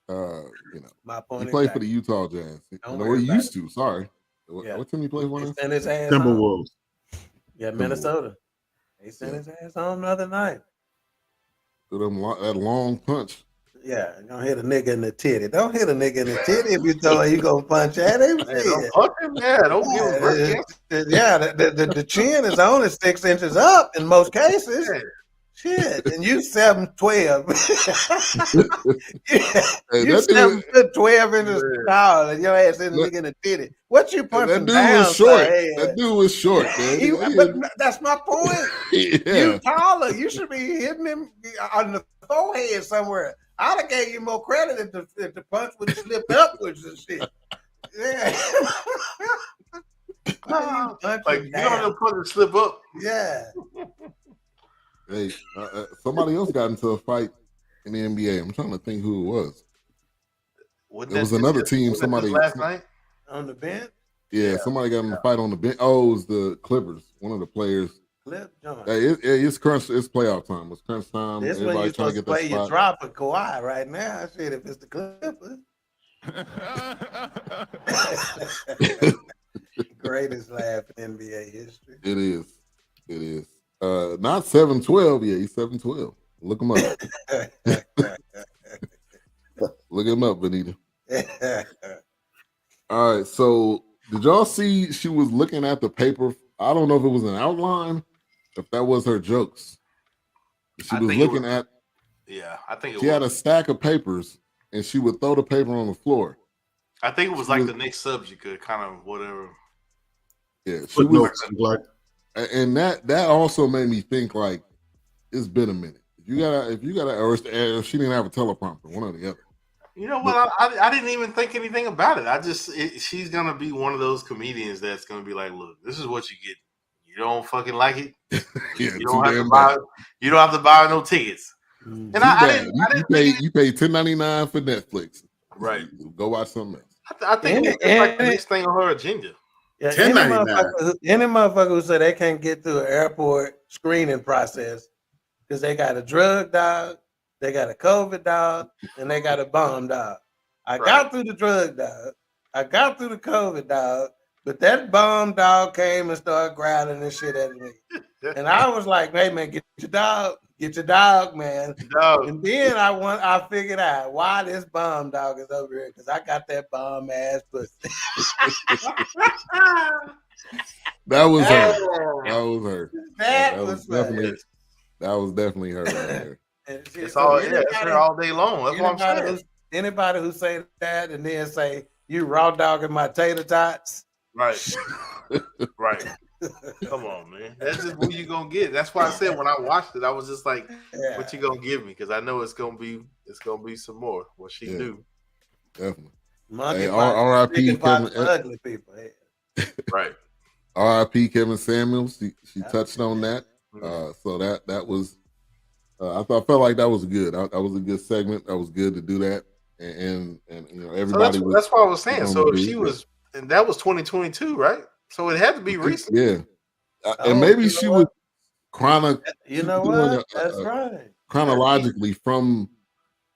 S2: My point.
S3: He played for the Utah Jazz. Or he used to. Sorry. What team he played for?
S2: Sent his ass
S5: Timberwolves.
S2: Yeah, Minnesota. He sent his ass home the other night.
S3: That long punch.
S2: Yeah, gonna hit a nigga in the titty. Don't hit a nigga in the titty if you tell him you gonna punch at him.
S4: Hey, don't punch him, don't give him
S2: Yeah, the chin is only 6 inches up in most cases. Yeah. Shit, and you 7'12". You 7'12" inches tall, and your ass in the nigga in the titty. What you punching
S3: that dude
S2: down?
S3: Was short. That dude was short, man.
S2: But that's my point. You taller. You should be hitting him on the forehead somewhere. I'd have gave you more credit if the punch would have slipped upwards and shit. Yeah.
S4: Like you don't know punch slip up.
S2: Yeah.
S3: Hey, somebody else got into a fight in the NBA. I'm trying to think who it was. It was another team. Somebody
S4: last night
S2: on the bench.
S3: Yeah, somebody got in a fight on the bench. Oh, it was the Clippers. One of the players. It's crunch. It's playoff time. It's crunch time.
S2: This when you're supposed to play your drop for Kawhi right now. I said if it's the Clippers. Greatest laugh in NBA history.
S3: It is. It is. Not 7'12". Yeah, he's 7'12". Look him up. Look him up, Benita. All right. So did y'all see she was looking at the paper? I don't know if it was an outline, if that was her jokes. She was looking at.
S4: Yeah, I think
S3: she had a stack of papers, and she would throw the paper on the floor.
S4: I think it was like the next subject, kind of whatever.
S3: Yeah, she was like, and that also made me think like it's been a minute. If you gotta, or if she didn't have a teleprompter, one or the other.
S4: You know what? I didn't even think anything about it. She's gonna be one of those comedians that's gonna be like, look, this is what you get. You don't fucking like it.
S3: Yeah,
S4: you don't have to buy no tickets.
S3: And you pay $10.99 for Netflix.
S4: Right.
S3: Go watch something else.
S4: I think it's like the next thing on her agenda.
S2: Yeah, any motherfucker who say they can't get through an airport screening process because they got a drug dog, they got a COVID dog, and they got a bomb dog. I got through the drug dog. I got through the COVID dog, but that bomb dog came and started growling and shit at me. And I was like, hey, man, get your dog, man. And then I figured out why this bomb dog is over here, because I got that bomb ass pussy.
S3: That was her. That was her.
S2: That
S3: was definitely her right there.
S4: It's her all day long. That's what I'm saying.
S2: Anybody who say that and then say you raw dogging my tater tots.
S4: Right. Right. Come on, man. That's just what you gonna get. That's why I said when I watched it, I was just like, "What you gonna give me?" Because I know it's gonna be some more. What she do.
S3: Definitely.
S2: Hey,
S3: R.I.P. Kevin.
S2: Ugly people.
S4: Right.
S3: R.I.P. Kevin Samuels. She touched on that. So that was. I felt like that was good. That was a good segment. That was good to do that, and everybody.
S4: So that's what I was saying. So if she was, and that was 2022, right? So it had to be recent.
S3: Yeah. And maybe she was
S2: that's right.
S3: Chronologically from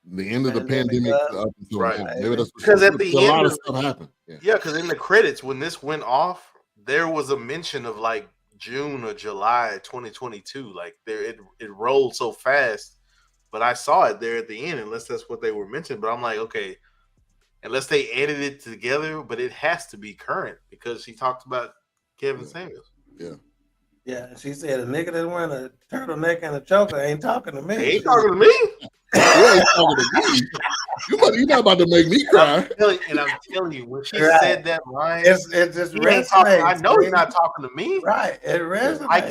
S3: the end of the pandemic up until
S4: maybe that's because at the end,
S3: a lot of stuff happened.
S4: Yeah, because in the credits when this went off, there was a mention of like June or July 2022. Like it rolled so fast, but I saw it there at the end. Unless that's what they were mentioning, but I'm like, okay. Unless they edited it together, but it has to be current because she talked about Kevin Samuels.
S3: Yeah.
S2: Yeah, she said a nigga that's wearing a turtleneck and a choker ain't talking to me.
S4: He ain't talking to me.
S3: Yeah, he's talking to me. You're not about to make me cry.
S4: I'm telling you, when she said that line,
S2: it just resonates.
S4: I know he's not talking to me.
S2: Right, it resonates.
S4: I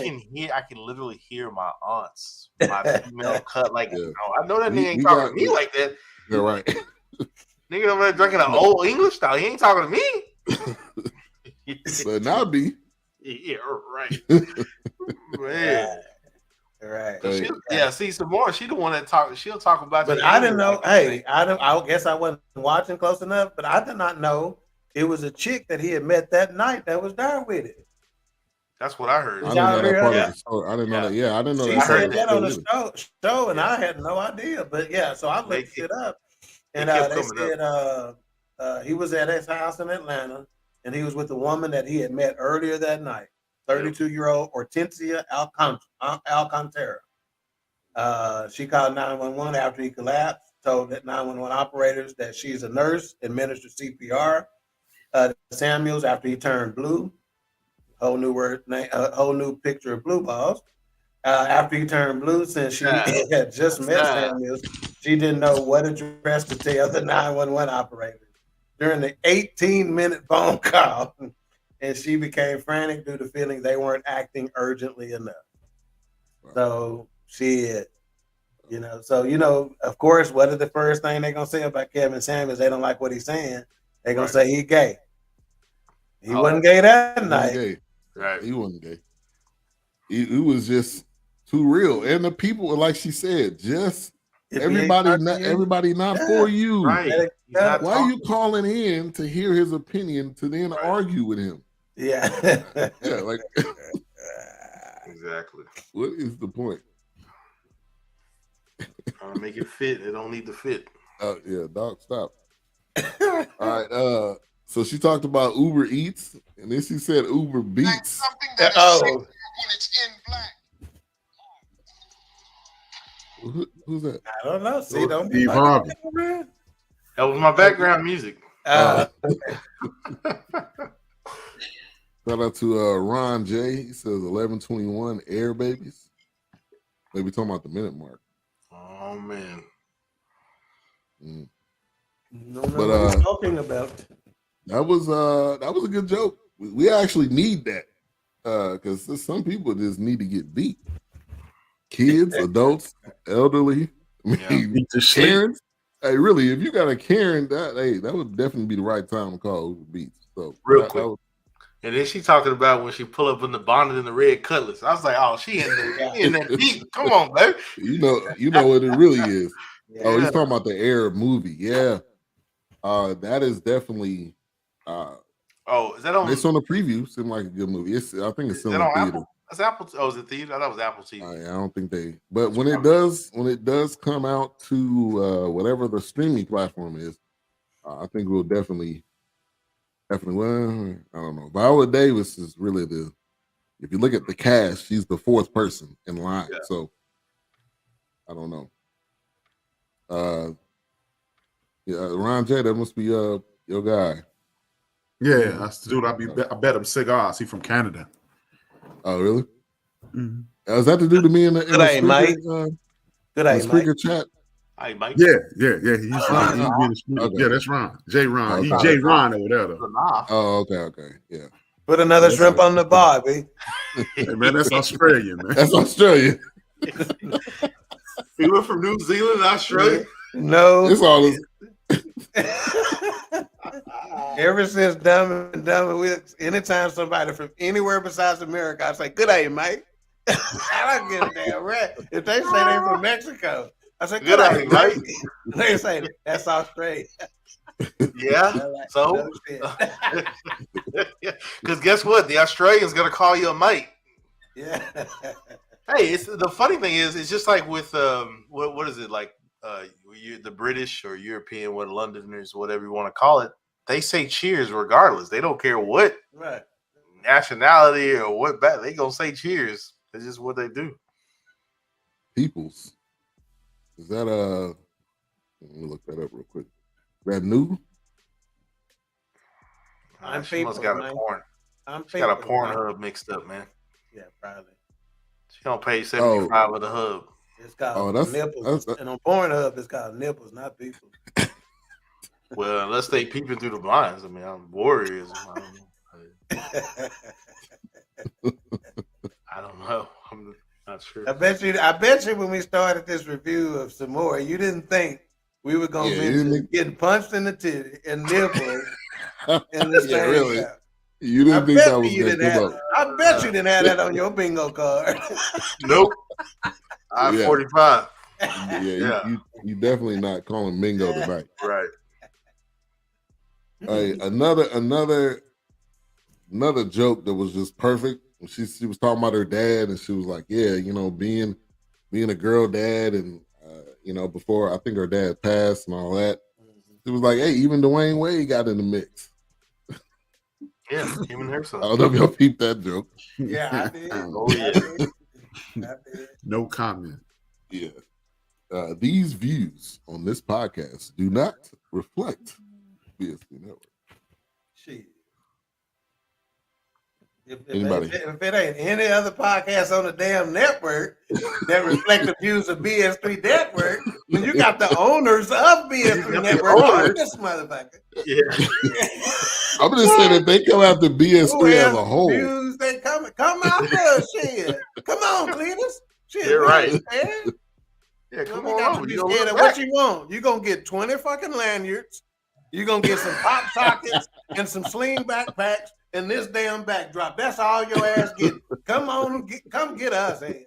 S4: can literally hear my aunts, my female cut, like, oh, I know that nigga ain't talking to me like that.
S3: You're right.
S4: Nigga over there drinking an old English style. He ain't talking to me.
S3: But now be.
S4: Yeah, right. Man.
S2: Right.
S4: So see, some more. She the one that talk. She'll talk about.
S2: But I didn't know. Hey, I guess I wasn't watching close enough. But I did not know it was a chick that he had met that night that was there with it.
S4: That's what I heard.
S3: I didn't know that part of the story. I didn't know that. Yeah, I didn't know that.
S2: She said that on the show, and I had no idea. But yeah, so I looked it up, and they said he was at his house in Atlanta, and he was with a woman that he had met earlier that night. 32-year-old Hortensia Alcantara. She called 911 after he collapsed, told that 911 operators that she's a nurse, administered CPR. Samuels, after he turned blue, whole new picture of blue balls. After he turned blue, since she had just met Samuels, she didn't know what address to tell the 911 operators. During the 18-minute phone call, and she became frantic due to feeling they weren't acting urgently enough. Wow. So of course, what is the first thing they're gonna say about Kevin Samuels? They don't like what he's saying. They're gonna say he gay. He wasn't gay that night.
S3: Gay.
S4: Right.
S3: He wasn't gay. He was just too real. And the people, like she said, just everybody not for you.
S4: Right.
S3: Why are you calling in to hear his opinion to then argue with him?
S2: Yeah.
S3: Like
S4: exactly.
S3: What is the point?
S4: Trying to make it fit. It don't need to fit.
S3: Yeah, dog, stop. All right. So she talked about Uber Eats, and then she said Uber Beats.
S6: Like something that is when it's in black.
S3: Who's that?
S2: I don't know. See, don't
S5: Steve Harvey.
S4: That was my background music.
S3: Shout out to Ron J. He says 11:21 Air Babies. Maybe talking about the minute mark.
S4: Oh man.
S2: But talking about
S3: that was a good joke. We actually need that because some people just need to get beat. Kids, adults, elderly. I mean, Karens. Hey, really, if you got a Karen, that would definitely be the right time to call Uber Beats. So
S4: real quick. And then she talking about when she pull up in the bonnet in the red Cutlass. I was like, oh, she in that deep. Come on, baby.
S3: You know what it really is. Yeah. Oh, he's talking about the Arab movie. Yeah. That is definitely
S4: is that on?
S3: It's on the preview. Seemed like a good movie. I think it's still in theater.
S4: Apple? That's Apple. Oh, is it theater? I thought it was Apple TV.
S3: I don't think they. But when it does come out to whatever the streaming platform is, I think we'll definitely. Well, I don't know. Viola Davis is really if you look at the cast, she's the fourth person in line. Yeah. So I don't know. Ron J, that must be your guy.
S5: Yeah, that's the dude. I bet him cigars. He from Canada.
S3: Oh, really?
S5: Mm-hmm.
S3: Is that the dude to me in the speaker,
S2: Mike. Good day,
S3: speaker chat?
S4: Hi, Mike.
S5: Yeah. Yeah, that's Ron. J. Ron. He's J. Ron over there, though.
S3: Oh, okay. Yeah.
S2: Put another shrimp on the bar, B.
S5: Hey, man, that's Australian, man.
S3: That's Australian.
S4: You went from New Zealand to Australia?
S2: No.
S3: It's all
S2: Ever since Dumb and Dumber, anytime somebody from anywhere besides America, I say, good day, Mike. I don't give a damn right. If they say they're from Mexico, I say, good day, Mike. They say, that's Australia.
S4: Yeah. So, because guess what? The Australian's going to call you a mate.
S2: Yeah.
S4: Hey, the funny thing is, it's just like with, what is it, like the British or European, what Londoners, whatever you want to call it, they say cheers regardless. They don't care what nationality or what they gonna say cheers. It's just what they do.
S3: Peoples. Is that let me look that up real quick. Is that new?
S2: I'm
S4: she must got a porn. She got a Pornhub mixed up, man.
S2: Yeah, probably.
S4: She don't pay $75 with the hub.
S2: It's called nipples. And on Pornhub, it's called nipples, not people.
S4: Well, unless they peeping through the blinds. I mean, I'm Warriors. I don't know. I'm not sure.
S2: I bet you when we started this review of Samoa, you didn't think we were going to mention getting punched in the titty and nipples in the same
S3: really.
S2: time.
S3: You didn't think that was going to come up.
S2: I bet you didn't have that on your bingo card.
S4: Nope. I'm 45.
S3: Yeah. You definitely not calling bingo tonight.
S4: Right.
S3: Hey, another joke that was just perfect. She was talking about her dad, and she was like, "Yeah, you know, being a girl dad, and you know, before I think her dad passed and all that." She was like, "Hey, even Dwayne Wade got in the mix."
S4: Yeah, even herself.
S3: I don't know if y'all peeped that joke.
S2: Yeah, I did.
S4: Oh yeah.
S2: I did.
S5: No comment.
S3: Yeah. These views on this podcast do not reflect BSB Network.
S2: Shit.
S3: Anybody?
S2: If it ain't any other podcast on the damn network that reflect the views of BS3 Network, when you got the owners of BS3 Network on this motherfucker.
S4: Yeah.
S3: I'm just saying that they come after BS3 as a whole.
S2: Views they come out there, shit. Come on, Cletus. Shit,
S4: You're right.
S2: Man.
S4: Yeah, come
S2: We got to
S4: on.
S2: be scared of what you want. You're going to get 20 fucking lanyards. You're going to get some pop sockets and some sling backpacks and this damn backdrop. That's all your ass get. Come on, come get us, man.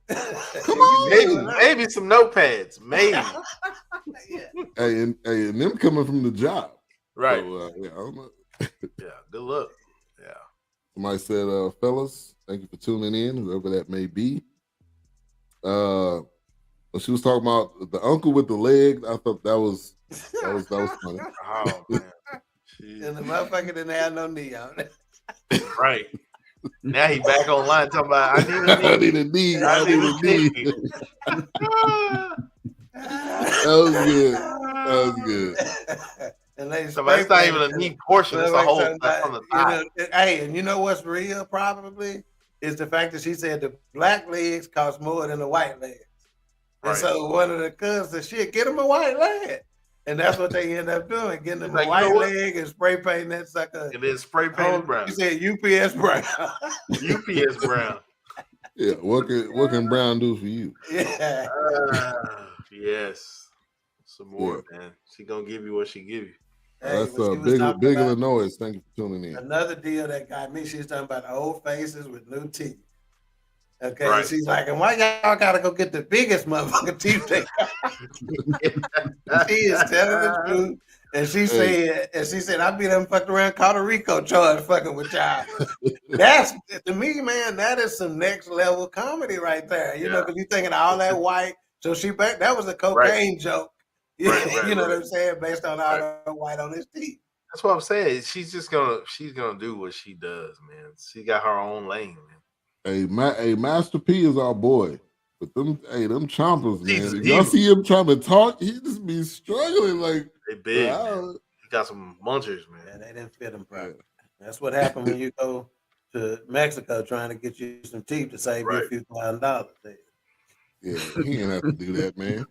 S3: Come on.
S4: Maybe some notepads. Maybe.
S2: Yeah.
S3: Hey, and them coming from the job.
S4: Right.
S3: So, I don't know.
S4: Yeah, good luck. Yeah.
S3: Somebody said, fellas, thank you for tuning in, whoever that may be. She was talking about the uncle with the leg. I thought that was funny.
S4: Oh man. Jeez.
S2: And the motherfucker didn't have no knee on it.
S4: Right. Now he back online talking about I need a knee.
S3: I need a knee. That was good.
S2: And they
S4: So it's not even a knee portion. It's a whole on the thigh.
S2: Hey, and you know what's real probably is the fact that she said the black legs cost more than the white legs. And
S4: Right.
S2: so one of the cousins said, shit, get him a white leg. And that's what they end up doing, getting them
S4: Like,
S2: a white
S4: you know what?
S2: leg and spray painting that sucker.
S4: And then spray painted brown.
S2: You said UPS brown.
S4: UPS brown.
S3: Yeah, what can Brown do for you?
S2: Yeah.
S4: Yes. Some more, man. She gonna give you what she give you.
S2: Hey,
S3: That's
S2: when she was talking
S3: big
S2: about
S3: Illinois. Thank you for tuning in.
S2: another deal that got me, she's talking about old faces with new teeth. Okay,
S4: Right.
S2: she's like, and why y'all gotta go get the biggest motherfucking teeth they got? She is telling the truth. And she said, I be done fucked around, caught a RICO charge fucking with y'all. That's, to me, man, that is some next level comedy right there. You know, because you thinking all that white. So that was a cocaine joke.
S4: Right,
S2: you know what I'm saying? Based on all the white on his teeth.
S4: That's what I'm saying. She's gonna do what she does, man. She got her own lane, man.
S3: Hey, Master P is our boy. But them chompers, man.
S4: Jesus,
S3: If y'all see him trying to talk, he just be struggling like
S4: They big. Man. He got some munchers, man.
S2: Yeah, they didn't fit him properly. That's what happened when you go to Mexico trying to get you some teeth to save you a few $1,000 there.
S3: Yeah, he didn't have to do that, man.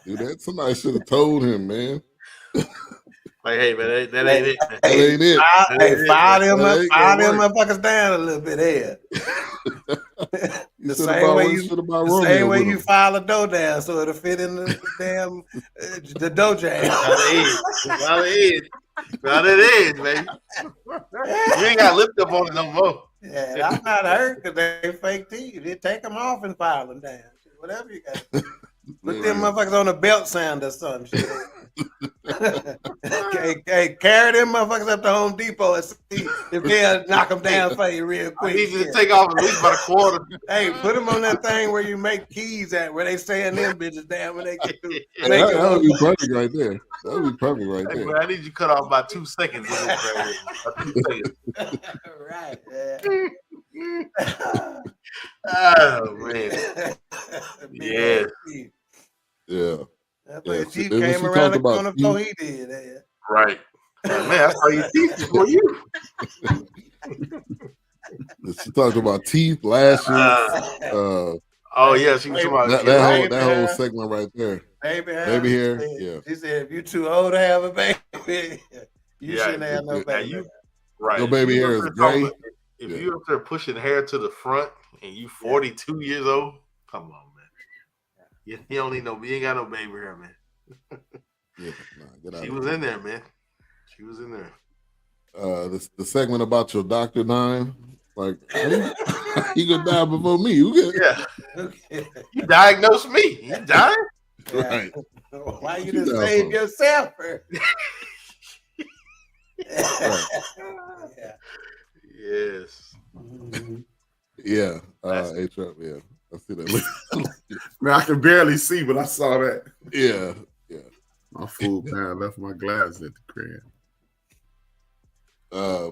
S3: Do that. Somebody should have told him, man.
S4: Like, hey, man, that ain't it, man.
S3: That ain't it.
S2: File them motherfuckers down a little bit here. The same way you file a dough down so it'll fit in the damn the dough jam.
S4: Not it is, baby. You ain't got lift up on it no more.
S2: Yeah, I'm not hurt because they fake teeth. They take them off and file them down. Whatever you got. Put them motherfuckers on a belt sound or something. Shit. Hey, carry them motherfuckers up to Home Depot and see if they'll knock them down for you real quick.
S4: I need you to take off at least about a quarter.
S2: Hey, put them on that thing where you make keys at, where they saying them bitches down when they get through.
S3: That would be perfect right there. That would be perfect right
S4: Hey,
S3: there.
S4: man, I need you to cut off about 2 seconds.
S2: Right, man.
S4: Oh, man. Yeah.
S3: Yeah.
S2: That
S3: Yeah,
S2: Chief
S3: and
S2: came
S3: she
S2: around
S3: talked
S2: the
S3: about
S2: corner before he did.
S4: Right. Man, I saw your teeth before you.
S3: She talked about teeth, lashes.
S4: Oh yeah, she was talking about
S3: that whole segment right there.
S2: Baby
S3: hair.
S2: She said,
S3: Yeah.
S2: She said, if you're too old to have a baby, you shouldn't have no baby.
S4: Right.
S3: Your baby hair is gray.
S4: If you're up there pushing hair to the front and you 42 years old, come on, man. You don't need you ain't got no baby hair, man. She was in there, man. She was in there.
S3: The segment about your doctor dying, like he gonna die before me.
S4: Yeah. You diagnosed me. You died?
S3: Right.
S2: Why you didn't save yourself?
S3: Yeah.
S4: Yes.
S3: Yeah. A-Trap, yeah. I see that.
S5: Man, I can barely see, but I saw that.
S3: Yeah.
S5: My fool pal left my glasses at the crib.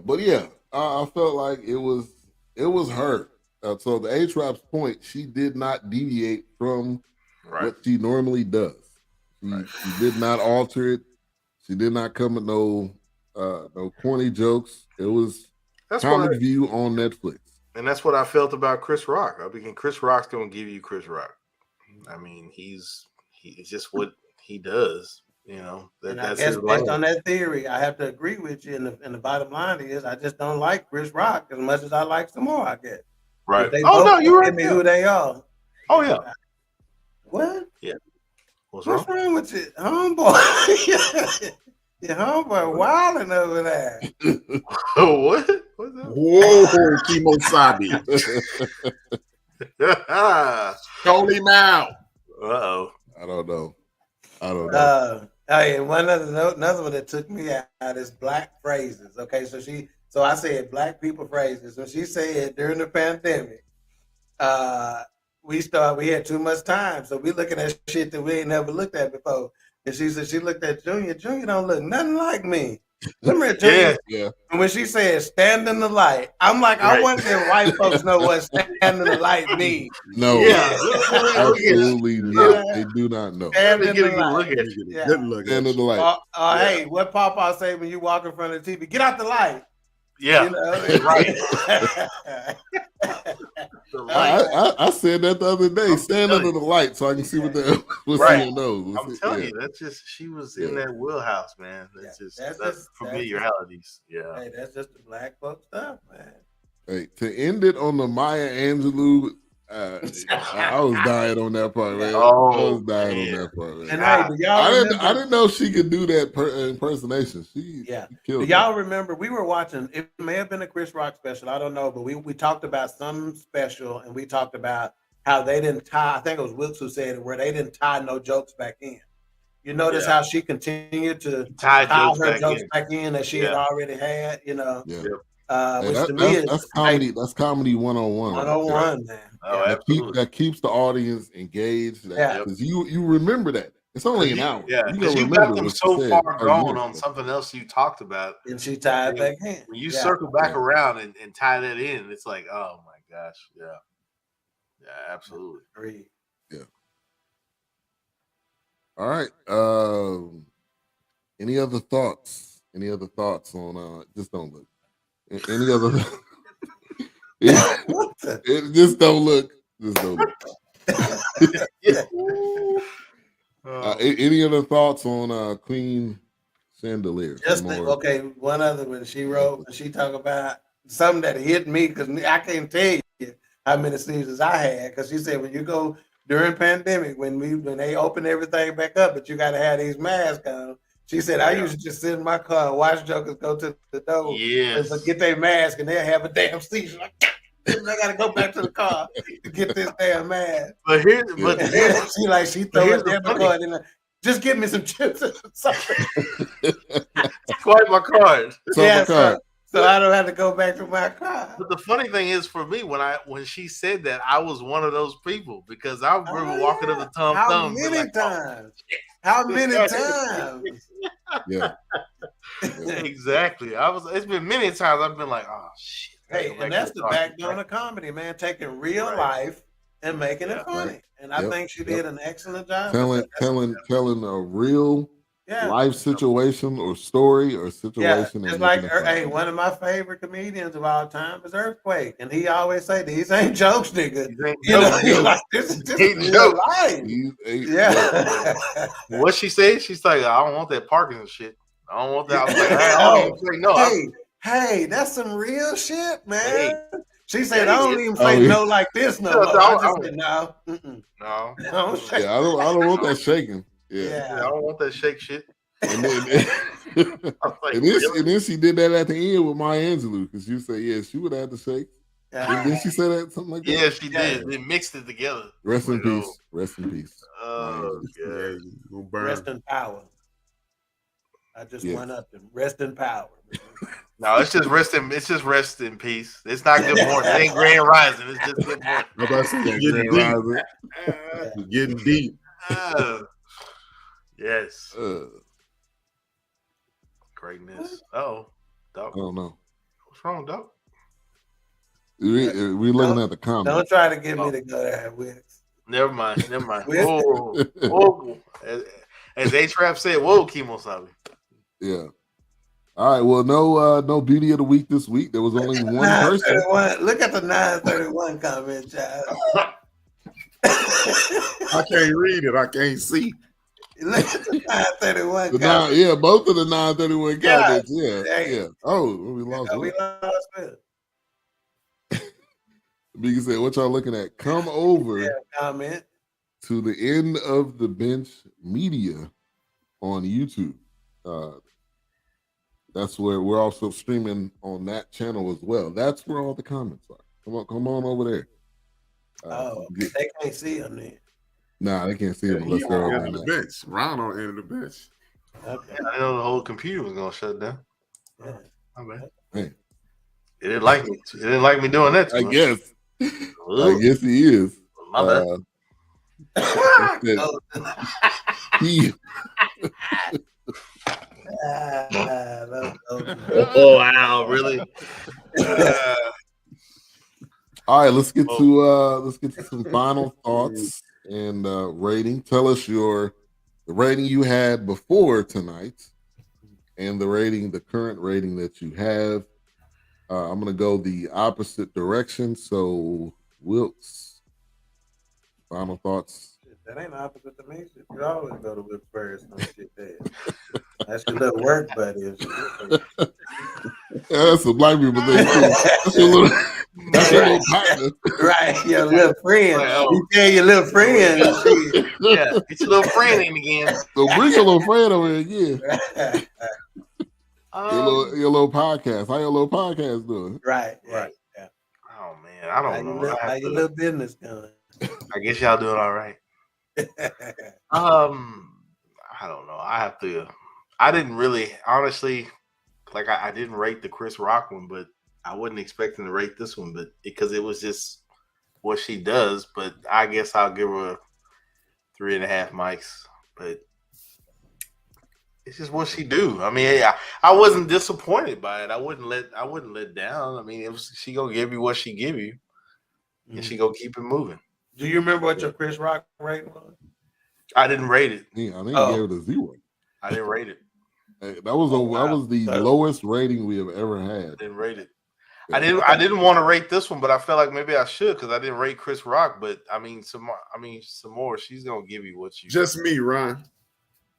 S3: But yeah, I felt like it was her. So the A-Trap's point, she did not deviate from what she normally does. She did not alter it. She did not come with no corny jokes. It was Comic View on Netflix.
S4: And that's what I felt about Chris Rock. I mean, Chris Rock's gonna give you Chris Rock. I mean, he's just what he does. You know,
S2: I guess based on that theory, I have to agree with you. And the bottom line is, I just don't like Chris Rock as much as I like some more. I guess.
S4: Right.
S2: They both give me who they are.
S4: Oh yeah.
S2: What?
S4: Yeah. What's
S2: wrong with you, homeboy? Your homeboy wilding over there.
S4: What? What's that?
S5: Whoa, Kimosabi. Call him out.
S4: Uh-oh.
S3: I don't know.
S2: One another one that took me out is black phrases. Okay, so I said black people phrases. So she said during the pandemic, we had too much time, so we looking at shit that we ain't never looked at before. And she said she looked at Junior. Junior don't look nothing like me. Remember Junior?
S3: Yeah.
S2: And when she said stand in the light, I'm like, I wonder if white folks know what stand in the light means.
S3: No.
S4: Yeah.
S3: Absolutely not. They do not know.
S2: Stand in the light.
S5: Look at you. Good look.
S3: Stand in the light.
S2: Hey, what Papa say when you walk in front of the TV? Get out the light.
S4: Yeah.
S2: You know?
S4: Right.
S3: I said that the other day. Stand under the light so I can see what someone knows.
S4: I'm telling you, that's just she was in that wheelhouse, man. That's familiarities. Yeah.
S2: Hey, that's just the black folk stuff, man.
S3: Hey, to end it on the Maya Angelou, I was dying on that part, man.
S4: Oh,
S3: I was dying on that part, man.
S2: And hey,
S3: I didn't know she could do that impersonation. She killed
S2: do y'all remember we were watching? It may have been a Chris Rock special. I don't know, but we talked about some special, and we talked about how they didn't tie. I think it was Wilkes who said it, where they didn't tie no jokes back in. You notice how she continued to tie her jokes back in that she had already had. You know.
S3: Yeah.
S2: Which to me
S3: that's comedy. That's comedy 101.
S2: 101, man.
S4: Oh,
S3: that keeps the audience engaged. Because you remember that. It's only an hour.
S4: Yeah,
S3: because
S4: you got them so far gone on something else you talked about.
S2: And she tied back in.
S4: When you circle back around and tie that in, it's like, oh my gosh. Yeah. Yeah, absolutely.
S2: Agreed.
S3: Yeah. All right. Any other thoughts? Any other thoughts on just don't look? Any other? Just don't look. Just don't look. Any other thoughts on Queen Chandelier?
S2: One other one she wrote. She talked about something that hit me because I can't tell you how many seasons I had. Because she said when you go during pandemic, when they open everything back up, but you got to have these masks on. She said, I used to just sit in my car and watch jokers go to the door and get their mask, and they'll have a damn seizure. Like, I got to go back to the car to get this damn mask.
S4: But
S2: she throw a debit card in there. Just give me some chips or something.
S4: Swipe my card.
S2: So I don't have to go back to my car.
S4: But the funny thing is, for me, when she said that, I was one of those people because I remember walking up the Tom Thumb.
S2: How many times?
S3: Yeah.
S4: Exactly. It's been many times I've been like, oh shit.
S2: Hey, and that's the backbone of comedy, man. Taking real life and making it funny. And I think she did an excellent job.
S3: Telling a real life situation or story or situation.
S2: It's like, hey, one of my favorite comedians of all time is Earthquake, and he always say these ain't jokes, nigga. This is real life. Yeah.
S4: What she said? She's like, I don't want that Parkinson shit. I don't want that. I was like, I don't even say no.
S2: Hey, that's some real shit, man. Hey. She said, I don't even say no like this no more. I just said no.
S4: No.
S3: I don't want that shaking. Yeah.
S4: I don't want that shake shit.
S3: And then, and then she did that at the end with Maya Angelou because you say, she would have to shake. Didn't she say that something like that?
S4: Yeah, she did. They mixed it together.
S3: Rest in peace. Rest in peace.
S4: Oh,
S2: yeah. Rest in power. I just went up and rest in power.
S4: No, it's just rest in peace. It's not good morning. It ain't grand rising. It's just good morning.
S5: Getting deep.
S4: Yes. Greatness. Doc.
S3: I don't know.
S4: What's wrong, Doc?
S3: We're looking at the comments.
S2: Don't try to get me to go there, Wicks.
S4: Never mind. Whoa. As A-Trap said, whoa, Kimosabe.
S3: Yeah. All right. Well, no beauty of the week this week. There was only one person.
S2: Look at the 931 comment, child.
S5: I can't read it. I can't see.
S2: Look at the 931 comments.
S3: Both of the 931 comments. Yeah. Oh, we lost.
S2: We lost it.
S3: Biggie said, "What y'all looking at? Come over
S2: comment
S3: to the End of the Bench Media on YouTube. That's where we're also streaming on that channel as well. That's where all the comments are. Come on over there.
S2: They can't see them then.
S3: Nah, they can't see them unless they're on
S5: the bench. Ron on the end of the bench.
S2: Okay.
S4: I know the whole computer was gonna shut down.
S2: Yeah.
S4: My bad.
S3: Hey.
S4: It didn't like me. It didn't like me doing that.
S3: I guess. I guess he is.
S4: My bad. Oh wow, really?
S3: All right, let's get to some final thoughts and rating. Tell us the rating you had before tonight and the current rating that you have. I'm gonna go the opposite direction. So Wilkes, final thoughts.
S2: That ain't opposite to me. You always go to Wilkes first. That's your little work buddy.
S3: That's a black people thing too. That's your little partner.
S2: Right, your little friend. You tell your little friend.
S4: Yeah, get your little friend in again.
S3: So bring your little friend over here again. Your little podcast. How your little podcast doing?
S2: Right.
S4: Yeah. Oh man, I don't know.
S2: How your little business going?
S4: I guess y'all doing all right. I don't know. I didn't really, honestly, like I didn't rate the Chris Rock one, but I wasn't expecting to rate this one, but because it was just what she does. But I guess I'll give her 3.5 mics. But it's just what she do. I mean, I wasn't disappointed by it. I wouldn't let down. I mean, she gonna give you what she give you, and she gonna keep it moving.
S2: Do you remember what your Chris Rock rating was?
S4: I didn't rate it.
S3: Yeah, I think he gave it a 0.
S4: I didn't rate it.
S3: That was the lowest rating we have ever had.
S4: I didn't rate it. I didn't want to rate this one, but I felt like maybe I should because I didn't rate Chris Rock. But I mean, some more. She's gonna give you what you.
S5: Just me, Ron.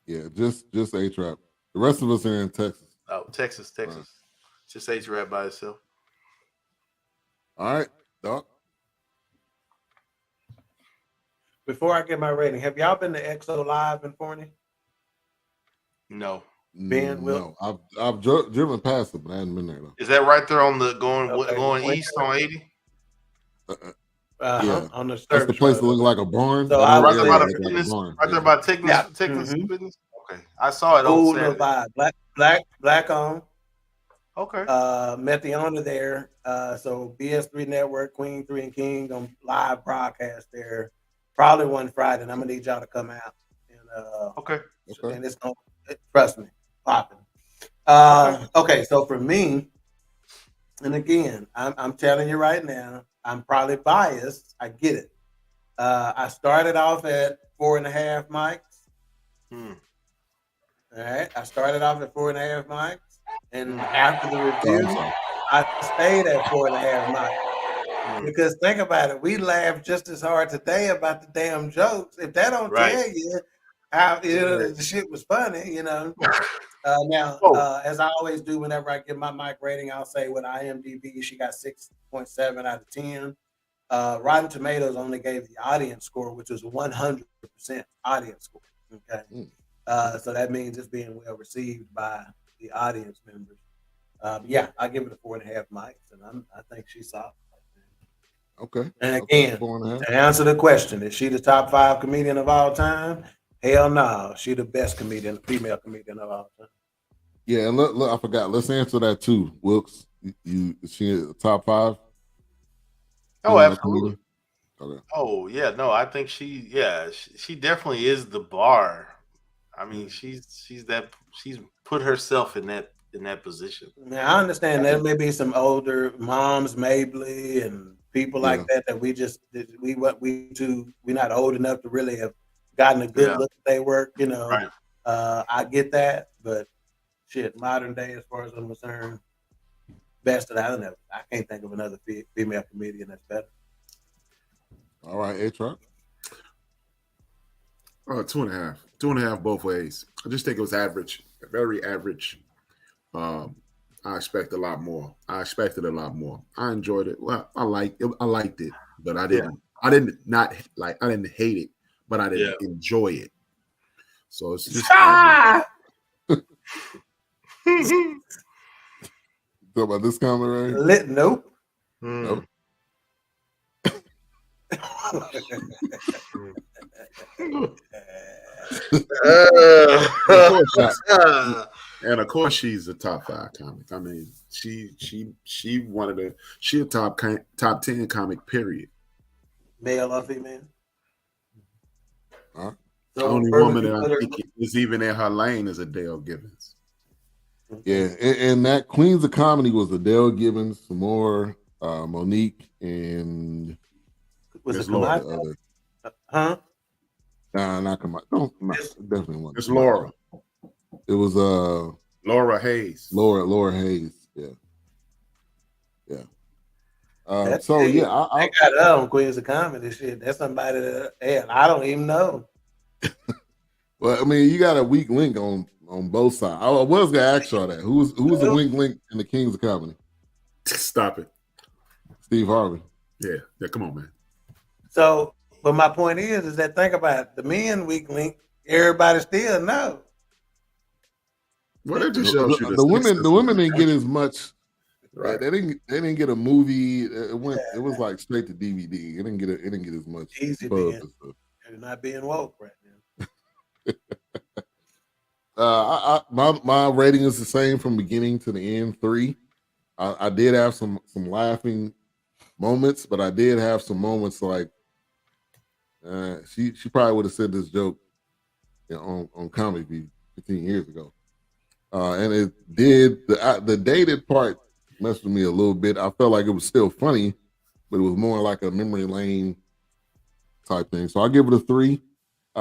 S3: Yeah, just A-Trap. The rest of us are in Texas.
S4: Oh, Texas. Right. Just A-Trap by itself.
S3: All right, Doc.
S2: Before I get my rating, have y'all been to EXO Live in Forney?
S4: No.
S2: Ben,
S3: no. I've driven past it, but I haven't been there though.
S4: Is that right there on the going east on 80?
S2: Yeah, on the
S3: that's the place that looks like a barn.
S2: So
S4: right there by the fitness, right there by Technics Fitness. Okay, I saw it on Saturday.
S2: Black on.
S4: Okay.
S2: Met the owner there. So BS3 Network, Queen 3 and King on live broadcast there. Probably one Friday, and I'm gonna need y'all to come out. And,
S4: okay.
S2: And it's gonna trust me, popping. Okay, so for me, and again, I'm telling you right now, I'm probably biased. I get it. I started off at 4.5 mics. All right. I started off at 4.5 mics, and after the review, I stayed at 4.5 mics. Because think about it, we laughed just as hard today about the damn jokes. If that don't tell you how the shit was funny, Now, as I always do, whenever I give my mic rating, I'll say with IMDb, she got 6.7 out of 10. Rotten Tomatoes only gave the audience score, which was 100% audience score. Okay. So that means it's being well received by the audience members. Yeah, I give it a 4.5 mics, and I think she's solid.
S3: Okay.
S2: And again, to answer the question, is she the top 5 comedian of all time? Hell no, she the best female comedian of all time.
S3: Yeah, and look, I forgot. Let's answer that too, Wilkes. Is she the top 5?
S4: Oh, absolutely.
S3: Okay.
S4: Oh yeah, no, I think she definitely is the bar. I mean, she's put herself in that position.
S2: Now I understand there may be some older moms, Mabley, and people like that we're not old enough to really have gotten a good look at their work.
S4: Right.
S2: I get that, but shit, modern day, as far as I'm concerned, best that I know. I can't think of another female comedian that's better.
S3: All right, A-Truck.
S5: 2.5. 2.5 both ways. I just think it was average, very average. I expected a lot more. I enjoyed it. Well, I liked it, but I didn't hate it, but I didn't enjoy it. So it's just
S3: Talk about this comment, right?
S2: Nope.
S3: Nope.
S5: And of course, she's a top 5 comic. I mean, she a top 10 comic. Period.
S2: Male or female?
S5: The only woman that I think is even in her lane is Adele Gibbons.
S3: Yeah, and that Queens of Comedy was Adele Gibbons, Samore, Monique, and
S2: was it
S3: Laura?
S2: Huh?
S3: Nah, not Kamala. No, definitely wasn't.
S5: It's Laura.
S3: It was
S5: Laura Hayes.
S3: Laura Hayes. Yeah. I
S2: got her on Queens of Comedy. Shit, that's somebody that I don't even know.
S3: Well, I mean, you got a weak link on both sides. I was gonna ask y'all that. Who's the weak link in the Kings of Comedy?
S5: Stop it,
S3: Steve Harvey.
S5: Yeah. Come on, man.
S2: So, but my point is that think about it. The men weak link. Everybody still know.
S5: Well, it just shows you
S3: the women didn't get as much. Right. They didn't get a movie. It was like straight to DVD. It didn't get as much.
S2: Easy being. They're not being woke right
S3: now. My rating is the same from beginning to the end. 3. I did have some laughing moments, but I did have some moments like she probably would have said this joke on Comedy Beat 15 years ago. And it did the dated part messed with me a little bit. I felt like it was still funny, but it was more like a memory lane type thing. So I'll give it a 3.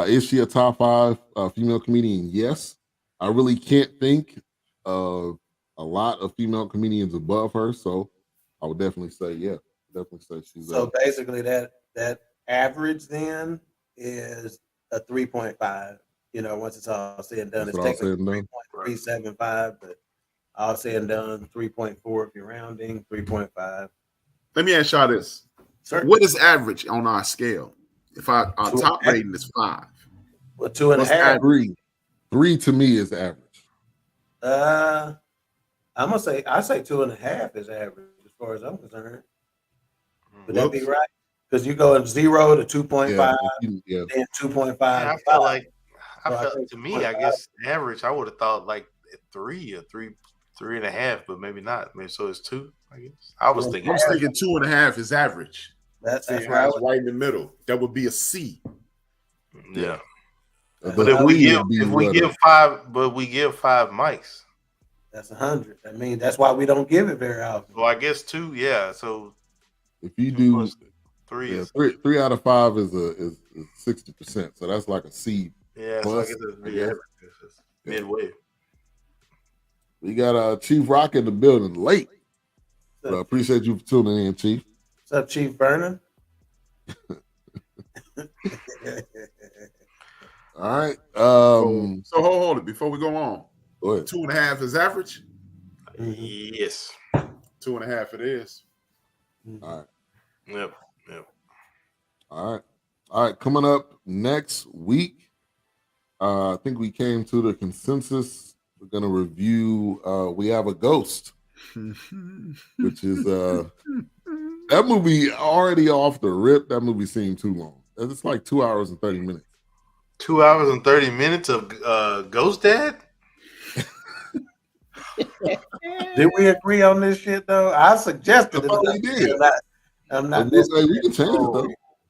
S3: Is she a top 5 female comedian? Yes. I really can't think of a lot of female comedians above her, so I would definitely say she's.
S2: So basically, that average then is a 3.5. Once it's all said and done, it's technically 3.375, but all said and done, 3.4 if you're rounding, 3.5.
S5: Let me ask y'all this.
S2: Certainly.
S5: What is average on our scale? If our top rating is 5.
S2: Well, 2.5.
S3: 3 to me is average.
S2: I'm gonna say 2.5 is average as far as I'm concerned. Would that be right? Because you go in 0 to 2.5, then 2.5.
S4: I felt like to me, I guess average. I would have thought like 3 or 3.5, but maybe not. Maybe so it's 2. I guess I was thinking
S5: 2.5 is average.
S2: That's
S5: right in the middle. That would be a C.
S4: Yeah. But if we give 5 mics,
S2: that's 100. I mean, that's why we don't give it very often.
S4: Well, I guess 2, yeah. So
S3: if you do
S4: 3,
S3: 3 out of 5 is 60%. So that's like a C.
S4: Yeah,
S3: plus,
S4: so I guess midway.
S3: We got Chief Rock in the building late. But I appreciate you for tuning in, Chief.
S2: What's up, Chief Vernon?
S3: All right.
S5: So hold it before we go on.
S3: Go ahead.
S5: 2.5 is average.
S4: Yes.
S5: 2.5 it is.
S3: All right.
S4: Yep.
S3: All right. Coming up next week, I think we came to the consensus. We're going to review We Have a Ghost, which is that movie already off the rip. That movie seemed too long. It's like 2 hours and 30 minutes.
S4: 2 hours and 30 minutes of Ghost Dad?
S2: Did we agree on this shit though? I suggested it.
S3: We did.
S2: I'm not.
S3: We can change it though.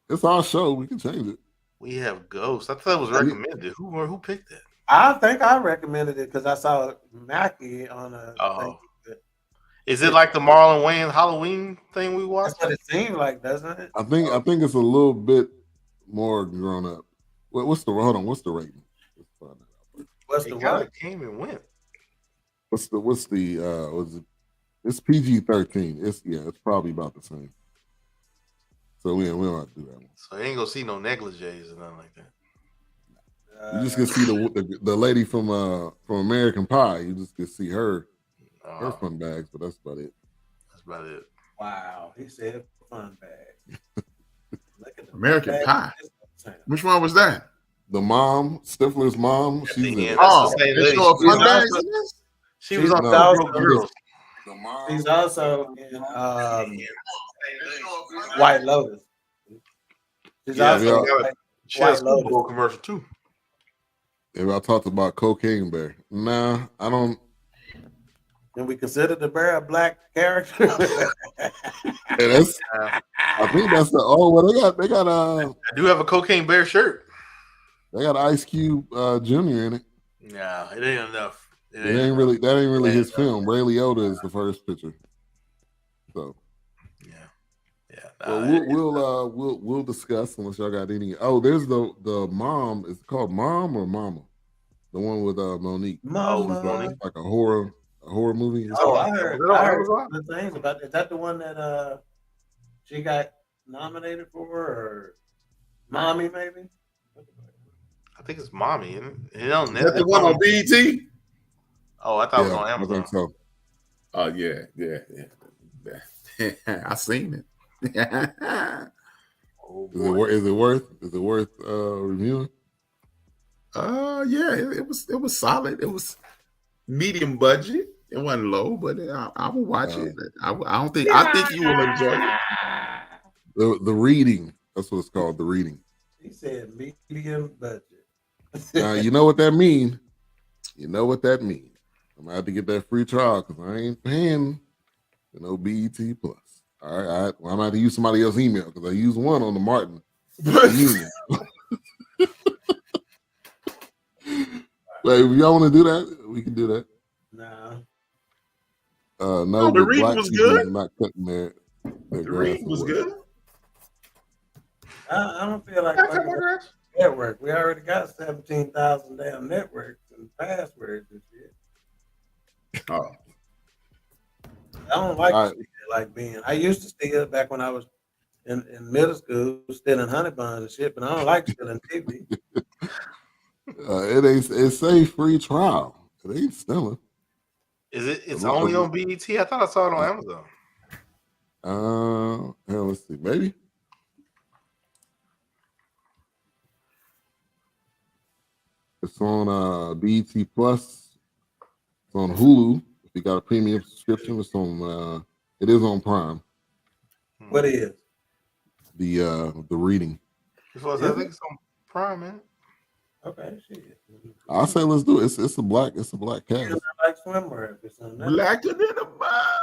S3: It's our show. We can change it.
S4: We Have Ghost. I thought it was recommended. Who picked that?
S2: I think I recommended it because I saw Mackie on a.
S4: Oh. Is it like the Marlon Wayans Halloween thing we watched?
S2: That's what it seemed like, doesn't it?
S3: I think it's a little bit more grown up. What's the rating?
S2: What's the
S4: what? Came and went.
S3: Was it? It's PG-13. It's probably about the same. So we don't have to do that one.
S4: So you ain't gonna see no negligees or nothing like that.
S3: You just can see the lady from American Pie. You just can see her fun bags, but that's about it.
S4: That's about it.
S2: Wow, he said fun bag. Look at the
S5: American Pie. Which one was that?
S3: The mom, Stifler's mom. She's in it.
S4: She was on Broke Girls.
S2: She's also in White Lotus. She's also
S4: she has a Super Bowl commercial too.
S3: If I talked about Cocaine Bear, nah, I don't.
S2: Can we consider the bear a black character?
S3: I think that's they got
S4: I do have a Cocaine Bear shirt.
S3: They got Ice Cube Jr. in it.
S4: No, it ain't enough.
S3: That ain't really his film. Ray Liotta is the first picture. So we'll discuss unless y'all got any. Oh, there's the mom. Is it called Mom or Mama? The one with Monique.
S2: Mama.
S3: Like a horror movie.
S2: I heard the things about it. Is that the one that she got nominated for, or Mommy maybe?
S4: I think it's Mommy. Is
S5: that the one on BET?
S4: Oh, I thought it was on Amazon.
S3: I think so.
S5: Oh yeah. I seen it.
S3: Is it worth reviewing?
S5: Yeah, it was solid. It was medium budget. It wasn't low, but I will watch it. I think you will enjoy it.
S3: The Reading. That's what it's called. The Reading.
S2: He said medium budget.
S3: You know what that means. I'm gonna have to get that free trial because I ain't paying BET Plus. All right, well, I'm gonna have to use somebody else's email because I used one on the Martin Union. But if y'all want to do that, we can do that.
S2: No.
S3: No,
S5: the Reading was good.
S3: Not cutting their
S5: the Reading was good.
S2: I don't feel like network. We already got 17,000 damn networks and passwords and shit.
S5: Oh.
S2: I don't like being. I used to steal back when I was in middle school, stealing honey buns and shit, but I don't like stealing TV.
S3: It's a free trial. It ain't stealing.
S4: It's only on BET? I thought I saw it on Amazon.
S3: Let's see, maybe. It's on BET Plus. It's on Hulu. If you got a premium subscription, it's on. It is on Prime.
S2: What is
S3: the Reading?
S4: I think it's on Prime, man.
S2: Okay, shit.
S3: I say let's do it. It's a black cast.
S2: Like swimwear.
S5: Blacker than a mile.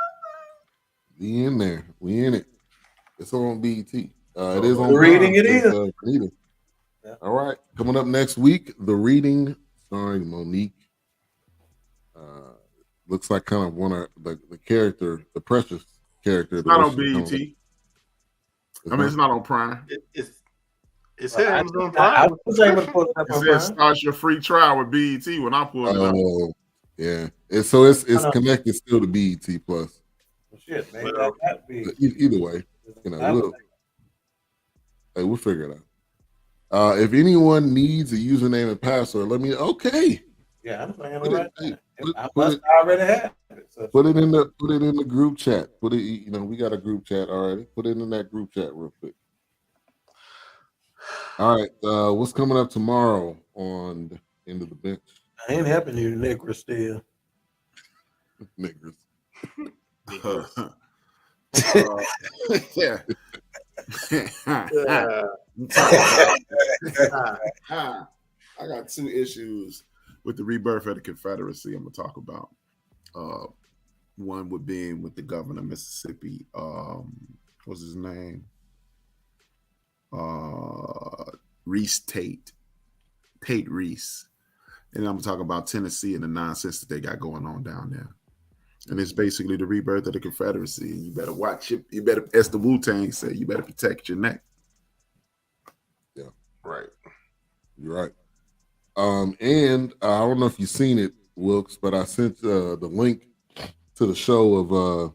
S3: We in there. We in it. It's on BET. It is on
S2: Reading. Prime. It is.
S3: Yeah. All right. Coming up next week, The Reading, starring Monique. Looks like kind of one of the character, the Precious character.
S5: It's not on BET. It's not on Prime.
S4: It said Amazon
S2: I
S4: Prime.
S2: was able to pull it up
S5: It
S2: on
S5: says
S2: Prime.
S5: start your free trial with BET when I pulled it up.
S3: Oh, yeah. So it's
S2: no.
S3: connected still to BET Plus.
S2: Well, shit, maybe
S4: Well,
S2: that be.
S3: But either way, we'll figure it out. If anyone needs a username and password, let me. Okay.
S2: Yeah, I'm saying
S3: Put
S2: right
S3: it,
S2: now. I must already have it. So
S3: put it in the group chat. We got a group chat already. Put it in that group chat real quick. All right. What's coming up tomorrow on the End of the Bench?
S2: I ain't helping you, Nick, still.
S3: Niggers.
S5: Yeah. I got two issues with the rebirth of the Confederacy I'm gonna talk about. One would be with the governor of Mississippi. What's his name? Reese Tate Reese. And I'm talking about Tennessee and the nonsense that they got going on down there. And it's basically the rebirth of the Confederacy. And you better watch it. You better, as the Wu-Tang say, you better protect your neck.
S3: Yeah.
S4: Right.
S3: You're right. And I don't know if you've seen it, Wilkes, but I sent the link to the show of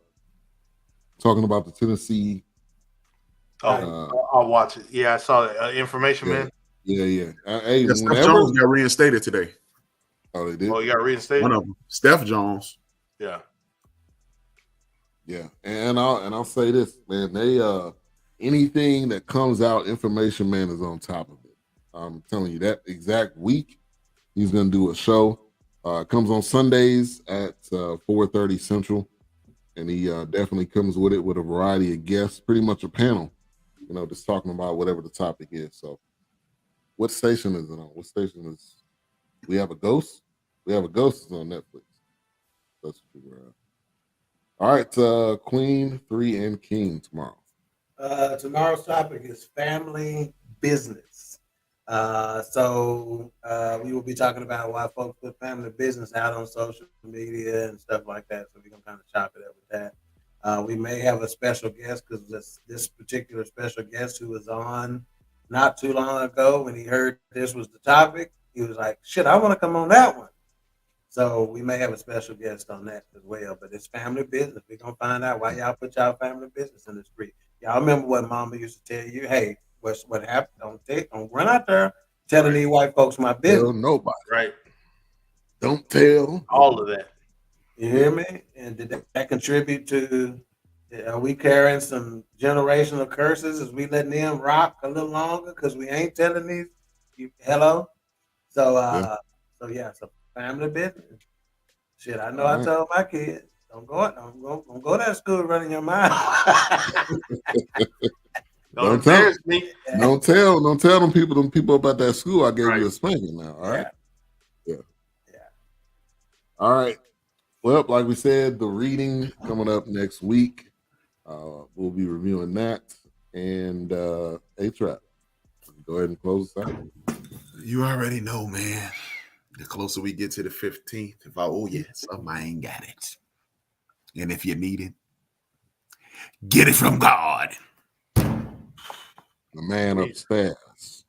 S3: talking about the Tennessee.
S4: I'll watch it. Yeah, I saw that information,
S3: yeah.
S4: man.
S3: Yeah. Hey,
S5: Steph Jones got reinstated today.
S3: Oh, they did?
S4: Oh, you got reinstated?
S5: One of them. Steph Jones.
S4: Yeah.
S3: Yeah. And I'll say this, man. They anything that comes out, Information Man is on top of it. I'm telling you, that exact week, he's gonna do a show. Comes on Sundays at 4:30 Central. And he definitely comes with it with a variety of guests, pretty much a panel, just talking about whatever the topic is. So what station is it on? What station is we have a ghost? We have a ghost on Netflix. That's what we're at. All right, Queen, 3, and King tomorrow.
S2: Tomorrow's topic is family business. So we will be talking about why folks put family business out on social media and stuff like that. So we're gonna kind of chop it up with that. We may have a special guest because this particular special guest who was on not too long ago, when he heard this was the topic, he was like, "Shit, I want to come on that one." So we may have a special guest on that as well. But it's family business. We're gonna find out why y'all put y'all family business in the street. Y'all remember what Mama used to tell you? Hey, what happened? Don't run out there telling these white folks my business.
S3: Tell nobody.
S4: Right.
S3: Don't tell.
S4: All of that.
S2: You hear me? And did that contribute to? Are we carrying some generational curses? Is we letting them rock a little longer because we ain't telling these? Hello. So so family business. Shit, I know. I told my kids, don't go to that school running your mouth.
S3: Don't tell them people about that school. I gave you a spanking now. All right. Yeah. All right. Well, like we said, the reading coming up next week. We'll be reviewing that. And A-Trap, go ahead and close us out.
S5: You already know, man. The closer we get to the 15th, if I owe you something, I ain't got it. And if you need it, get it from God.
S3: The man upstairs.